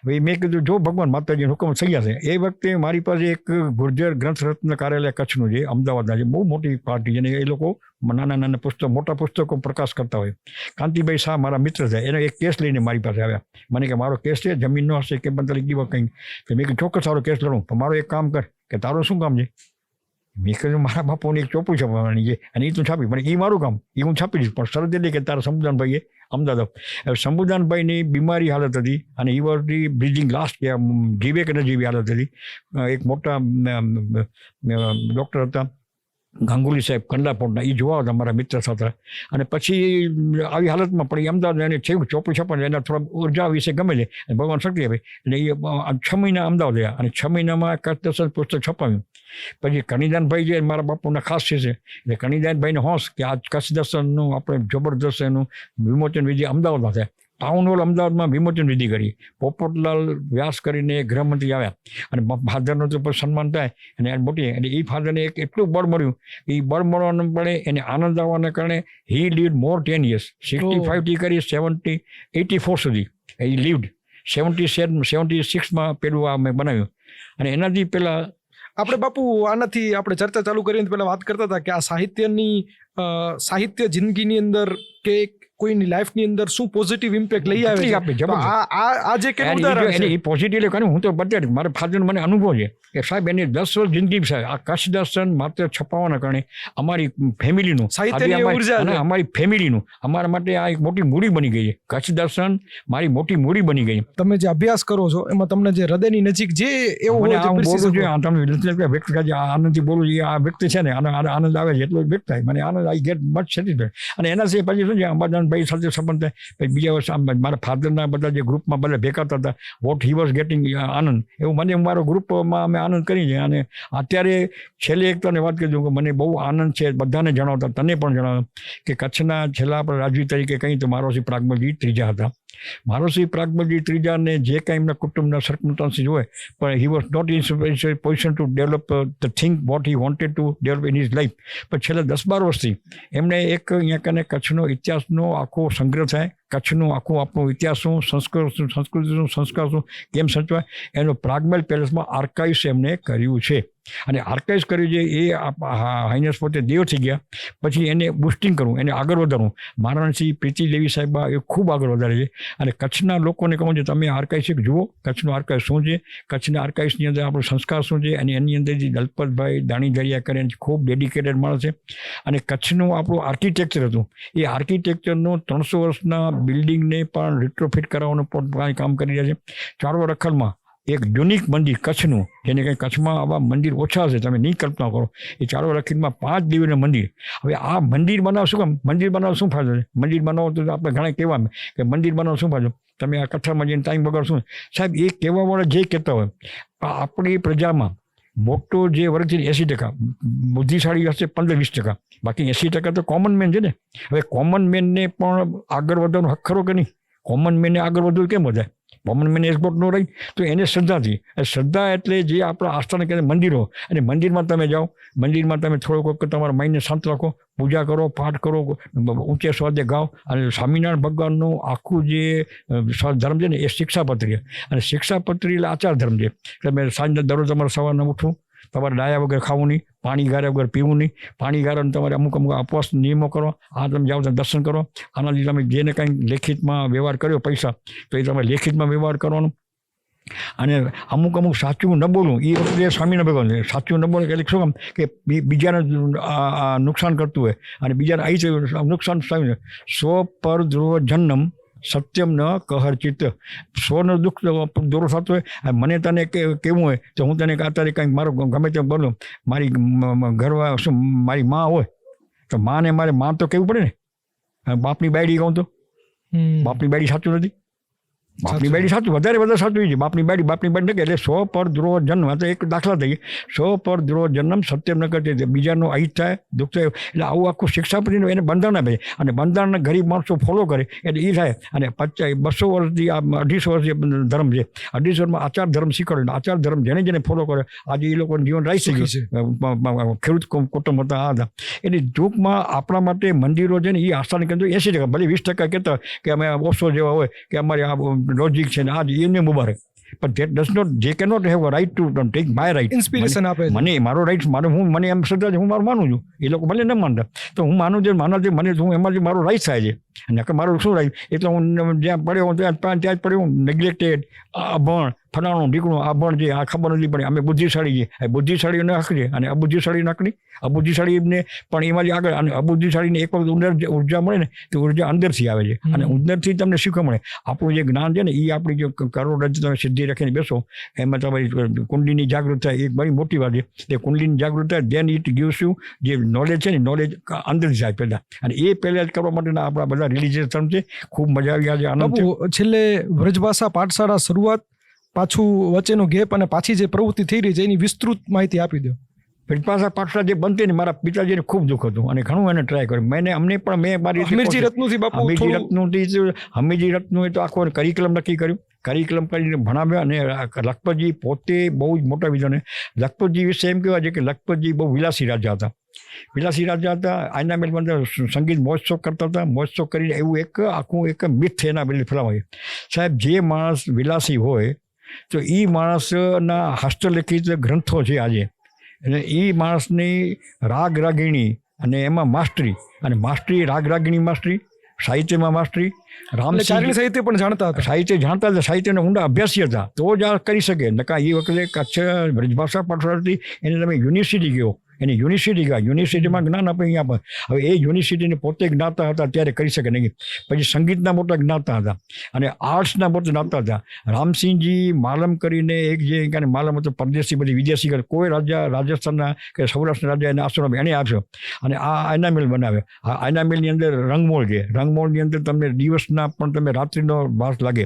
હવે મેં કીધું જો ભગવાન માતાજીનો હુકમ થઈ ગયા છે. એ વખતે મારી પાસે એક ગુર્જર ગ્રંથ રત્ન કાર્યાલય કચ્છનું છે, અમદાવાદના છે, બહુ મોટી પાર્ટી છે, અને એ લોકો નાના પુસ્તકો, મોટા પુસ્તકો પ્રકાશ કરતા હોય. કાંતિભાઈ શાહ મારા મિત્ર છે, એને એક કેસ લઈને મારી પાસે આવ્યા. મને કે મારો કેસ છે, જમીનનો હશે કે બદલી દીવો કંઈ. તો મેં કીધું ચોક્કસ સારો કેસ લડું, પણ મારો એક કામ કર કે તારું શું કામ છે? મેં કહ્યું મારા બાપુને એક ચોપડી છપાવવાની છે, અને એ તું છાપી, પણ એ મારું કામ, એ હું છાપી દઈશ, પણ શરત એટલી કે તારા શંભુદાનભાઈએ અમદાવાદ. શંભુદાનભાઈની બીમારી હાલત હતી, અને એ વોઝ ધી બ્રીધિંગ લાસ્ટ, જીવે કે ન જીવી હાલત હતી. એક મોટા ડૉક્ટર હતા ગાંગુલી સાહેબ કંડલા પોર્ટના, એ જોવા હતા મારા મિત્ર સાથે. અને પછી આવી હાલતમાં પણ એ અમદાવાદ એને છે ચોપડી છપાય, એના થોડા ઉર્જા વિશે ગમે છે, અને ભગવાન શક્તિ આપે. એટલે એ 6 મહિના અમદાવાદ રહ્યા, અને 6 મહિનામાં કચ્છ દર્શન પુસ્તક છપાવ્યું. પછી કણીદાનભાઈ જે મારા બાપુના ખાસ છે, એટલે કણીદાનભાઈને હોશ કે આ કચ્છ દર્શનનું આપણે જબરદસ્ત એનું વિમોચન વિધિ અમદાવાદમાં થાય. ટાઉન હોલ અમદાવાદમાં વિમોચન વિધિ કરી. પોપટલાલ વ્યાસ કરીને ગૃહમંત્રી આવ્યા, અને ફાધરનું તો સન્માન થાય, અને મોટી, એટલે એ ફાધરને એક એટલું બળ મળ્યું. એ બળ મળવાને પડે એને આનંદ આવવાના કારણે હી લીવડ મોર 10 years. 65થી કરી 84 સુધી એ લીવડ. 76માં પેલું આ મેં બનાવ્યું. અને એનાથી પહેલાં આપણે બાપુ આનાથી આપણે ચર્ચા ચાલુ કરીને પહેલા વાત કરતા હતા કે આ સાહિત્ય જિંદગીની અંદર કે કોઈની લાઈફની અંદર શું પોઝિટિવ ઇમ્પેક્ટ લઈ આવે છે. આપે તો આ જે કે ઉદાહરણ છે એ પોઝિટિવ કહ્યું. હું તો બતાવી મારા ફાધર મને અનુભવ છે કે સાહેબ એની 10 વર્ષ જિંદગી છે આ કચ્છ દર્શન માત્ર છપાવાના કારણે અમારી ફેમિલીનું સાહિત્યની ઉર્જા છે. અમારી ફેમિલીનું અમારા માટે આ એક મોટી મૂડી બની ગઈ છે. કચ્છ દર્શન મારી મોટી મૂડી બની ગઈ. તમે જે અભ્યાસ કરો છો એમાં તમને જે હૃદયની નજીક જે એવું હોય છે બોલું છું તમે વ્યક્ત કરે આનંદથી બોલું છું આ વ્યક્તિ છે ને આનંદ આવે છે એટલો જ વ્યક્ત થાય મને આનંદ આઈ ગેટ મચ સેટિસ્ફાઈડ. અને એના સિવાય પછી શું છે અંબાદાનભાઈ સાથે સંબંધ થાય પછી બીજા વર્ષ મારા ફાધરના બધા જે ગ્રુપમાં બધા ભેગા થતા વોટ હી વોઝ ગેટિંગ આનંદ એવું મને મારો ગ્રુપમાં અમે આનંદ કરી છે. અને અત્યારે છેલ્લે એક તને વાત કરી દઉં કે મને બહુ આનંદ છે બધાને જણાવતા તને પણ જણાવતા કે કચ્છના છેલ્લા આપણે રાજવી તરીકે કંઈ તો મારોશ્રી પ્રાગમલજી ત્રીજા હતા. મારોશ્રી પ્રાગમલજી ત્રીજાને જે કાંઈ એમના કુટુંબના સર્કમસ્ટાન્સીસ હોય પણ he was not in position to develop the thing what he wanted to develop in his life. પણ છેલ્લા 10-12 વર્ષથી એમણે એક અહીંયા કને કચ્છનો ઇતિહાસનો આખો સંગ્રહ થાય કચ્છનું આખું આપણો ઇતિહાસ શું સંસ્કૃતિ શું સંસ્કાર શું કેમ સચવાય એનો પ્રાગમેલ પેલેસમાં આર્કાઇવ્સ એમને કર્યું છે. અને આર્કાઇવ્સ કર્યું છે એ હાઇનેસ પોતે દેવ થઈ ગયા પછી એને બુસ્ટિંગ કરવું એને આગળ વધારવું. મહારાણી પ્રીતિ દેવી સાહેબ એ ખૂબ આગળ વધારે છે. અને કચ્છના લોકોને કહું છે તમે આર્કાઇવ્સ જુઓ કચ્છનો આર્કાઇવ્સ શું છે કચ્છના આર્કાઇવ્સની અંદર આપણો સંસ્કાર શું છે અને એની અંદર જે દલપતભાઈ દાણીધરિયા કરે ખૂબ ડેડિકેટેડ માણસ છે. અને કચ્છનું આપણું આર્કિટેક્ચર હતું એ આર્કિટેક્ચરનો 300 વર્ષના બિલ્ડિંગને પણ રિટ્રોફિટ કરાવવાનું પણ કામ કરી રહ્યા છે. ચારો રખલમાં એક યુનિક મંદિર કચ્છનું જેને કંઈ કચ્છમાં આવા મંદિર ઓછા છે તમે નહીં કલ્પના કરો એ ચારો રખીમાં 5 દિવસનું મંદિર. હવે આ મંદિર બનાવ શું કામ મંદિર બનાવ શું ફાયદો છે મંદિર બનાવો તો આપણે ઘણા કહેવા કે મંદિર બનાવો શું ફાયદો તમે આ કથામાં જઈને ટાઈમ બગાડશું સાહેબ એ કહેવાવાળા જે કહેતા હોય આપણી પ્રજામાં મોટો જે વર્ગ છે 80% બુદ્ધિશાળી હશે 15-20%. બાકી 80% તો કોમન મેન છે ને. હવે કોમન મેનને પણ આગળ વધવાનો હક ખરો કે નહીં? કોમન મેનને આગળ વધવું કેમ વધાય? કોમન મેન એક્સપોર્ટ નો રહી તો એને શ્રદ્ધાથી શ્રદ્ધા એટલે જે આપણા આસ્થાને કહે મંદિરો અને મંદિરમાં તમે જાઓ મંદિરમાં તમે થોડોક તમારા માઇન્ડને શાંત રાખો પૂજા કરો પાઠ કરો ઊંચે સ્વાદે ગાઓ. અને સ્વામિનારાયણ ભગવાનનું આખું જે ધર્મ છે ને એ શિક્ષાપત્રી અને શિક્ષાપત્રી એટલે આચાર ધર્મ છે. તમે સાંજના દરરોજ તમારે સવારના ઉઠવું તમારે ડાયા વગર ખાવું નહીં પાણી ગાર્યા વગર પીવું નહીં પાણી ગાળાને તમારે અમુક અપવાસ નિયમો કરો આ તમે જાઓ તમે દર્શન કરો આના લીધે તમે જેને કાંઈ લેખિતમાં વ્યવહાર કર્યો પૈસા તો એ તમે લેખિતમાં વ્યવહાર કરવાનો. અને અમુક સાચું ન બોલવું એ વખતે સ્વામીના ભગવાન સાચું ન બોલે એટલે શું કામ કે બીજાને નુકસાન કરતું હોય અને બીજાને અહીં નુકસાન સ્વામી સ્વ પર ધ્રુવ જન્મ સત્યમ ન કહર ચિત્ત. સ્વનો દુઃખ દૂર થતો હોય મને તને કેવું હોય તો હું તને અત્યારે કંઈક મારો ગમે તેમ બોલું મારી ઘરવા શું મારી માં હોય તો માને મારે માં તો કહેવું પડે ને. બાપની બાયડી કહું તો બાપની બાયડી સાચું નથી બાપની બાયડી સાચું વધારે સાચું છે બાપની બાયડી એટલે સ્વ પર ધ્રુવ જન્મ તો એક દાખલા થઈ સ્વ પર ધ્રુવ જન્મ સત્યમ ન કરતી બીજાનો અહિત થાય દુઃખ થાય એટલે આવું આખું શિક્ષાપતિનું એને બંધારણ આપે અને બંધારણને ગરીબ માણસો ફોલો કરે એટલે એ થાય. અને 200 વર્ષથી આ 250 વર્ષથી ધર્મ છે 250 વર્ષમાં આચાર ધર્મ શીખવાડે આચાર ધર્મ જેને ફોલો કરે આજે એ લોકોનું જીવન રહી શકે ખેડૂત કુટુંબ હતા આ હતા. એટલે ટૂંકમાં આપણા માટે મંદિરો છે ને એ આસ્થાને કેન્દ્ર 80% ભલે 20% કહેતા કે અમે ઓસો જેવા હોય કે અમારે આ લોજિક છે ને આજ એને મુબારક પણ ધેટ ડઝ નોટ જે કે not have right to take my right inspiration આપે મને મારો રાઇટ મને એમ શ્રદ્ધા છે હું મારું માનું છું એ લોકો ભલે ન માનતા તો હું માનું છું મને હું એમાંથી મારો રાઇટ થાય છે. અને મારું શું રાઇટ એટલે હું જ્યાં પડ્યો ત્યાં જ પડ્યો નેગ્લેક્ટેડ અભણ ફલાણું દીકરું અભણ છે આ ખબર નથી પડે અમે બુદ્ધિશાળી છીએ બુદ્ધિશાળીઓને હક છે અને અબુદ્ધિશાળી નકડી અબુદ્ધિશાળીને પણ એમાંથી આગળ અને અબુદ્ધિશાળીને એક વખત ઉર્જા મળે ને તો ઉર્જા અંદરથી આવે છે અને અંદરથી તમને શીખવા મળે. આપણું જે જ્ઞાન છે ને એ આપણી જે કરોડરજ્જુ તમે સિદ્ધિ રાખીને બેસો એમાં તમારી કુંડલીની જાગૃતતા એક બધી મોટી વાત છે. એ કુંડલીની જાગૃતતા દેન ઇટ ગિવ્સ યુ જે નોલેજ છે ને નોલેજ અંદરથી જાય પહેલાં અને એ પહેલાં જ કરવા માટેના આપણા બધા રિલિજિયસ ધર્મ છે. ખૂબ મજા આવી આજે આનંદ. છેલ્લે વ્રજભાષા પાઠશાળા શરૂઆત પાછું વચ્ચેનો ગેપ અને પાછી જે પ્રવૃત્તિ થઈ રહી છે એની વિસ્તૃત માહિતી આપી દો. વ્રજભાષા પાઠશાળા જે બનતી ને મારા પિતાજીને ખૂબ દુઃખ હતું અને ઘણું એને ટ્રાય કર્યું મેં મારી હમીરજી રત્નુએ તો આખો કરિક્યુલમ નક્કી કર્યું કરિક્યુલમ કરીને ભણાવ્યા અને લખપતજી પોતે બહુ જ મોટા વિદ્વાન. લખપતજી વિશે એમ કહેવાય છે કે લખપતજી બહુ વિલાસી રાજા હતા આના મેળમાં સંગીત મહોત્સવ કરતા હતા મહોત્સવ કરીને એવું એક મિથ એના પેલી ફેલાવાય. સાહેબ જે માણસ વિલાસી હોય તો એ માણસના હસ્તલિખિત ગ્રંથો છે આજે અને એ માણસની રાગ રાગીણી અને એમાં માસ્ટરી, અને માસ્ટરી રાગ રાગીણી માસ્ટરી, સાહિત્યમાં માસ્ટરી. એટલે ચારણી સાહિત્ય પણ જાણતા હતા. સાહિત્ય જાણતા હતા, સાહિત્યના ઊંડા અભ્યાસી હતા, તો જ આ કરી શકે. નકા એ વખતે કચ્છ બ્રજભાષા પાઠશાળાથી એને તમે યુનિવર્સિટી ગયો, એની યુનિવર્સિટી ગયા, યુનિવર્સિટીમાં જ્ઞાન આપે અહીંયા પણ. હવે એ યુનિવર્સિટીને પોતે જ્ઞાતા હતા ત્યારે કરી શકે નહીં. પછી સંગીતના મોટા જ્ઞાતા હતા અને આર્ટ્સના મોટા જ્ઞાતા હતા. રામસિંહજી માલમ કરીને એક જે માલમ હતો, પરદેશી બધી વિદેશી કોઈ રાજા રાજસ્થાનના કે સૌરાષ્ટ્રના રાજા એને આશ્રમ એણે આપ્યો અને આ આયનામેલ બનાવ્યો. આ આયનામેલની અંદર રંગમોળ છે, રંગમોળની અંદર તમને દિવસના પણ તમે રાત્રિનો ભાસ લાગે.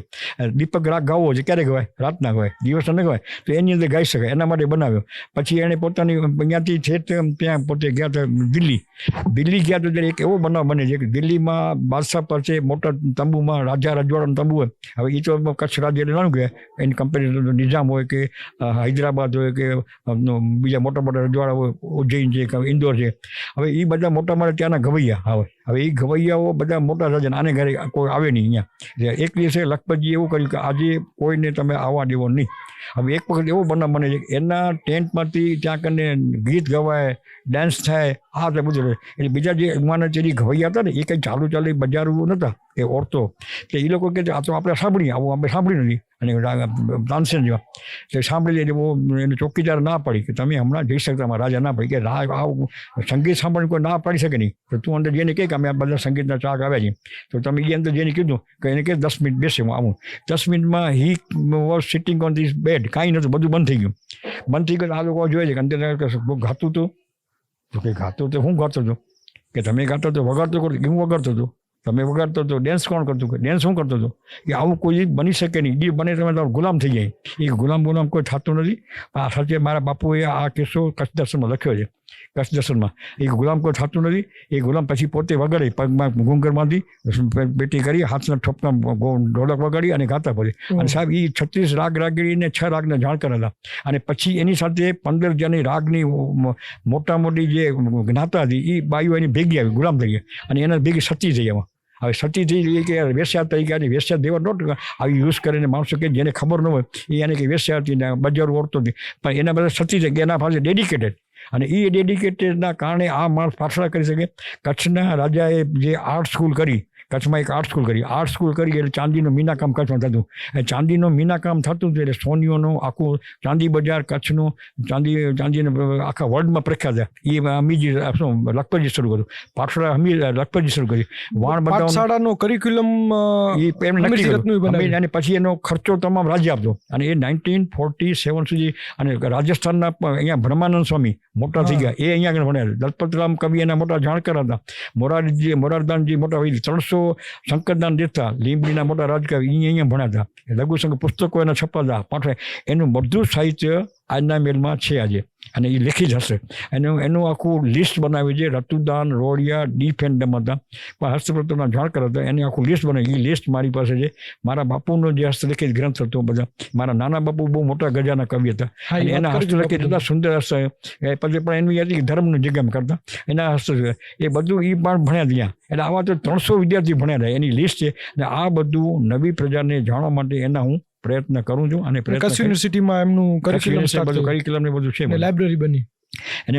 દીપક રાગ ગાવો છે, ક્યારે ગવાય? રાતના ગવાય, દિવસ ન ગવાય. તો એની અંદર ગાઈ શકાય, એના માટે બનાવ્યો. પછી એણે પોતાની અહીંયાથી છે ત્યાં પોતે ગયા હતા દિલ્હી ગયા તો ત્યારે એક એવો બનાવ બને છે કે દિલ્હીમાં બાદશાહ પર છે મોટા તંબુમાં રાજા રજવાડાનું તંબુ હોય. હવે એ તો કચ્છ રાજ્ય નાનું ગયા, એની કમ્પેરિઝન નિઝામ હોય કે હૈદરાબાદ હોય કે બીજા મોટા મોટા રજવાડા હોય, ઉજ્જૈન છે કે ઇન્દોર છે. હવે એ બધા મોટા મોટા ત્યાંના ગવૈયા આવે. હવે એ ગવૈયાઓ બધા મોટા રાજા, આને ઘરે કોઈ આવે નહીં અહીંયા. એક દિવસે લખપતજી એવું કર્યું કે આજે કોઈને તમે આવવા દેવો નહીં. હવે એક વખત એવો બનાવ બને છે એના ટેન્ટમાંથી ત્યાં કરીને ગીત ગવાય, ડાન્સ થાય, આ તે બધું. એટલે બીજા જે માને જે ગવૈયા હતા ને એ કંઈ ચાલુ બજારું નહોતા, એ ઓરતો. તો એ લોકો કહે આ તો આપણે સાંભળીએ, આવું આપણે સાંભળ્યું નથી. અને તાનસેન જેવા તે સાંભળી લે, એને ચોકીદાર ના પડી કે તમે હમણાં જઈ શકતા. રાજા ના પડી કે આવું સંગીત સાંભળીને કોઈ ના પાડી શકે નહીં. તો તું અંદર જેને કહે કે અમે આ બધા સંગીતના ચાક આવ્યા છીએ, તો તમે એ અંદર જેને કીધું કે એને કહે 10 મિનિટ બેસે, હું આવું. 10 મિનિટમાં he was sitting on this bed, કાંઈ નહોતું, બધું બંધ થઈ ગયું. બંધ થઈ ગયું. આ લોકો જોઈએ છે કે અંદર ગાતું હતું. તો કંઈ ગાતું તો હું ગાતો હતો કે તમે ગાતો હતો, વગાડતો કરો કે હું વગાડતો હતો, તમે વગાડતો હતો, ડાન્સ કોણ કરતું કે ડાન્સ હું કરતો હતો. કે આવું કોઈ બની શકે નહીં. જે બને તમે તમારો ગુલામ થઈ જાય. એ ગુલામ કોઈ થતું નથી. આ સાચે મારા બાપુએ આ કિસ્સો કચ્છ દર્શનમાં લખ્યો છે. કચ્છ દર્શનમાં એ ગુલામ કોઈ થતું નથી. એ ગુલામ પછી પોતે વગાડે, પગમાં ઘૂંઘર બાંધી પેટી કરી, હાથના ઠોપકા ઢોલક વગાડી અને ગાતા પડે. અને સાહેબ એ 36 રાગ રાગીણીને 6 રાગના જાણકાર હતા. અને પછી એની સાથે 15 જેની રાગની મોટા મોટી જે જ્ઞાતા હતી એ બાઈઓ એની ભેગી આવી, ગુલામ થઈ ગયા. અને એના ભેગી સતી થઈ એમાં. હવે સતી થઈ કે વેશ્યા તરીકે આની વેશ્યા દેવા નોટ આવી યુઝ કરીને માણસો કે જેને ખબર ન હોય એ એને કે વેશ્યા હતી ને બજારો ઓરતો હતી. પણ એના બધા સતી થઈ ગયા, એના પાસે ડેડિકેટેડ. અને એ ડેડિકેટેડના કારણે આ માણસ પાછળ કરી શકે. કચ્છના રાજાએ જે આર્ટ સ્કૂલ કરી, કચ્છમાં એક આર્ટ સ્કૂલ કરી એટલે ચાંદીનું મીનાકામ કચ્છમાં થતું. ચાંદીનું મીનાકામ થતું હતું એટલે સોનીઓનું આખું ચાંદી બજાર કચ્છનું ચાંદીનું આખા વર્લ્ડમાં પ્રખ્યાત છે. એ અમીજી લખપતજી શરૂ કર્યું, પાછળ લખપતજી શરૂ કરી. વાણ પાઠશાળાનો કરિક્યુલમ એ નક્કી કર્યું અને પછી એનો ખર્ચો તમામ રાજ્ય આપતો. અને એ 1947 સુધી. અને રાજસ્થાનના અહીંયા બ્રહ્માનંદ સ્વામી મોટા થઈ ગયા, એ અહીંયા આગળ ભણ્યા. દલપતરામ કવિ એના મોટા જાણકાર હતા. મોરારદાનજી મોટા 300 શંકરદાન દેતા, લીંબડીના મોટા રાજકવિ અહીંયા ભણ્યા હતા. લઘુશંકર પુસ્તકો એના છપાતા પાઠ. એનું બધું સાહિત્ય આજના મેલમાં છે આજે, અને એ લેખિત હશે. એનું આખું લિસ્ટ બનાવ્યું છે. રતુદાન, રોડિયા, ડીફેન્ડમ હતા, પણ હસ્તપ્રતોના જાણકાર હતા. એની આખું લિસ્ટ બનાવ્યું. એ લિસ્ટ મારી પાસે છે. મારા બાપુનો જે હસ્તલિખિત ગ્રંથ હતો બધા. મારા નાના બાપુ બહુ મોટા ગજાના કવિ હતા. એના હસ્તલિખિત હતા, સુંદર હસ્ત. પછી પણ એની હતી ધર્મનું જગ્યામાં કરતા એના હસ્ત. એ બધું એ પણ ભણ્યા ત્યાં. એટલે આવા તો 300 વિદ્યાર્થી ભણ્યા હતા. એની લિસ્ટ છે. અને આ બધું નવી પ્રજાને જાણવા માટે એના હું પ્રયત્ન કરું છું. અને કચ્છ યુનિવર્સિટીમાં એમનું કરિક્યુલમ ને બધું છે, લાઇબ્રેરી બની. એને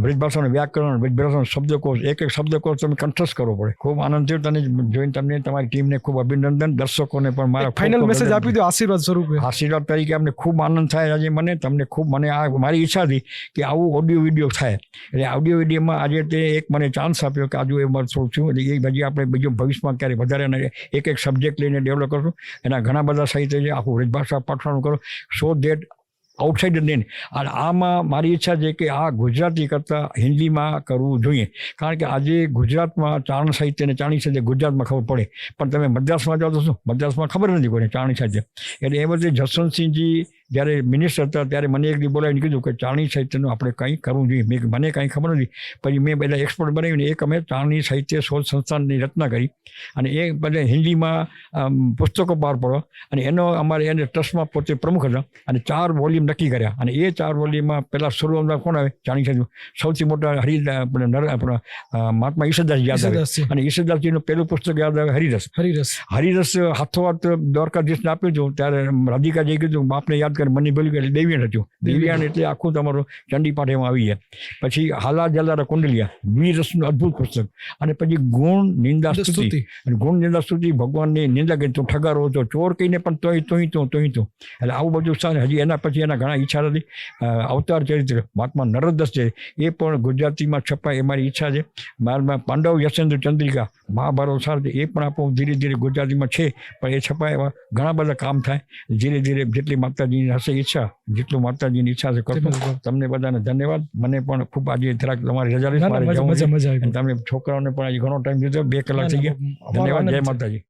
બ્રજભાષાનું વ્યાકરણ, બ્રજભાષાનો શબ્દકોશ, એક શબ્દકોશ તમે કંઠસ્થ કરવો પડે. ખૂબ આનંદ થયો તને જોઈને, તમને તમારી ટીમને ખૂબ અભિનંદન. દર્શકોને પણ મારા ફાઇનલ મેસેજ આપી દો આશીર્વાદ સ્વરૂપે. આશીર્વાદ તરીકે અમને ખૂબ આનંદ થાય આજે. મને આ મારી ઈચ્છા હતી કે આવું ઓડિયો વિડીયો થાય. એટલે ઓડિયો વિડીયોમાં આજે તે એક મને ચાન્સ આપ્યો કે આજુ એ મળશું છું. એટલે એ હજી આપણે બીજું ભવિષ્યમાં ક્યારે વધારે એક સબ્જેક્ટ લઈને ડેવલપ કરશું. એના ઘણા બધા સાહિત્ય છે. આખું બ્રજભાષા પાઠવાનું કરો સો દેટ આઉટસાઇડ નહીં. અને આમાં મારી ઈચ્છા છે કે આ ગુજરાતી કરતાં હિન્દીમાં કરવું જોઈએ. કારણ કે આજે ગુજરાતમાં ચારણ સાહિત્ય અને ચારણી સાહિત્ય ગુજરાતમાં ખબર પડે, પણ તમે મદ્રાસમાં જાઓ તો શું, મદ્રાસમાં ખબર નથી કોઈને ચારણી સાહિત્ય. એટલે એ વખતે જસવંતસિંહજી જ્યારે મિનિસ્ટર હતા ત્યારે મને એક દી બોલાવીને કીધું કે ચારણી સાહિત્યનું આપણે કંઈ કરવું જોઈએ. મને કાંઈ ખબર નથી. પછી મેં બધા એક્સપર્ટ બનાવીને એક અમે ચારણી સાહિત્ય શોધ સંસ્થાનની રચના કરી. અને એ બધા હિન્દીમાં પુસ્તકો બહાર પડ્યો. અને એનો અમારે એને ટ્રસ્ટમાં પોતે પ્રમુખ હતા. અને 4 વોલ્યુમ નક્કી કર્યા. અને એ 4 વોલ્યુમમાં પહેલાં શરૂઆતમાં કોણ આવે, ચારણી સાહિત્ય સૌથી મોટા આપણા મહાત્મા ઈશ્વરદાસ યાદ આવે. અને ઈશ્વરદાસજીનું પહેલું પુસ્તક યાદ આવે હરિરસ. હરિરસ હાથોહાથ દ્વારકાધીશને આપ્યું હતું. ત્યારે રાધિકાજીએ કીધું બાપને યાદ વાત કરી મને બોલ્યું કે એટલે દેવ્યાણ હતું. દેવ્યાણ એટલે આખું તમારું ચંડીપાઠ એમાં આવી જાય. પછી હાલા જલારા કુંડલિયા વીરસનું અદ્ભુત પુસ્તક. અને પછી ગુણ નિંદા સ્તુતિ. અને ગુણ નિંદા સ્તુતિ ભગવાનની નિંદા કરી તું ઠગારો હતો ચોર કહીને પણ તોય એટલે આવું બધું છે. હજી એના પછી એના ઘણા ઈચ્છા હતી. અવતાર ચરિત્ર મહાત્મા નરોદસ છે એ પણ ગુજરાતીમાં છપાય એ મારી ઈચ્છા છે. મારા પાંડવ યશેન્દ્ર ચંદ્રિકા મહાભારત સાર એ પણ આપણું ધીરે ધીરે ગુજરાતીમાં છે પણ એ છપાય એવા ઘણા બધા કામ થાય. ધીરે ધીરે જેટલી માતાજીની હશે ઈચ્છા જેટલું માતાજીની ઈચ્છા છે કરતો. તમને બધાને ધન્યવાદ. મને પણ ખૂબ આજે જરાક તમારી રજા લઈશ મારે જવું છે. તમે છોકરાઓને પણ આજે ઘણો ટાઈમ દીધો 2 કલાક થઈ ગયા. ધન્યવાદ. જય માતાજી.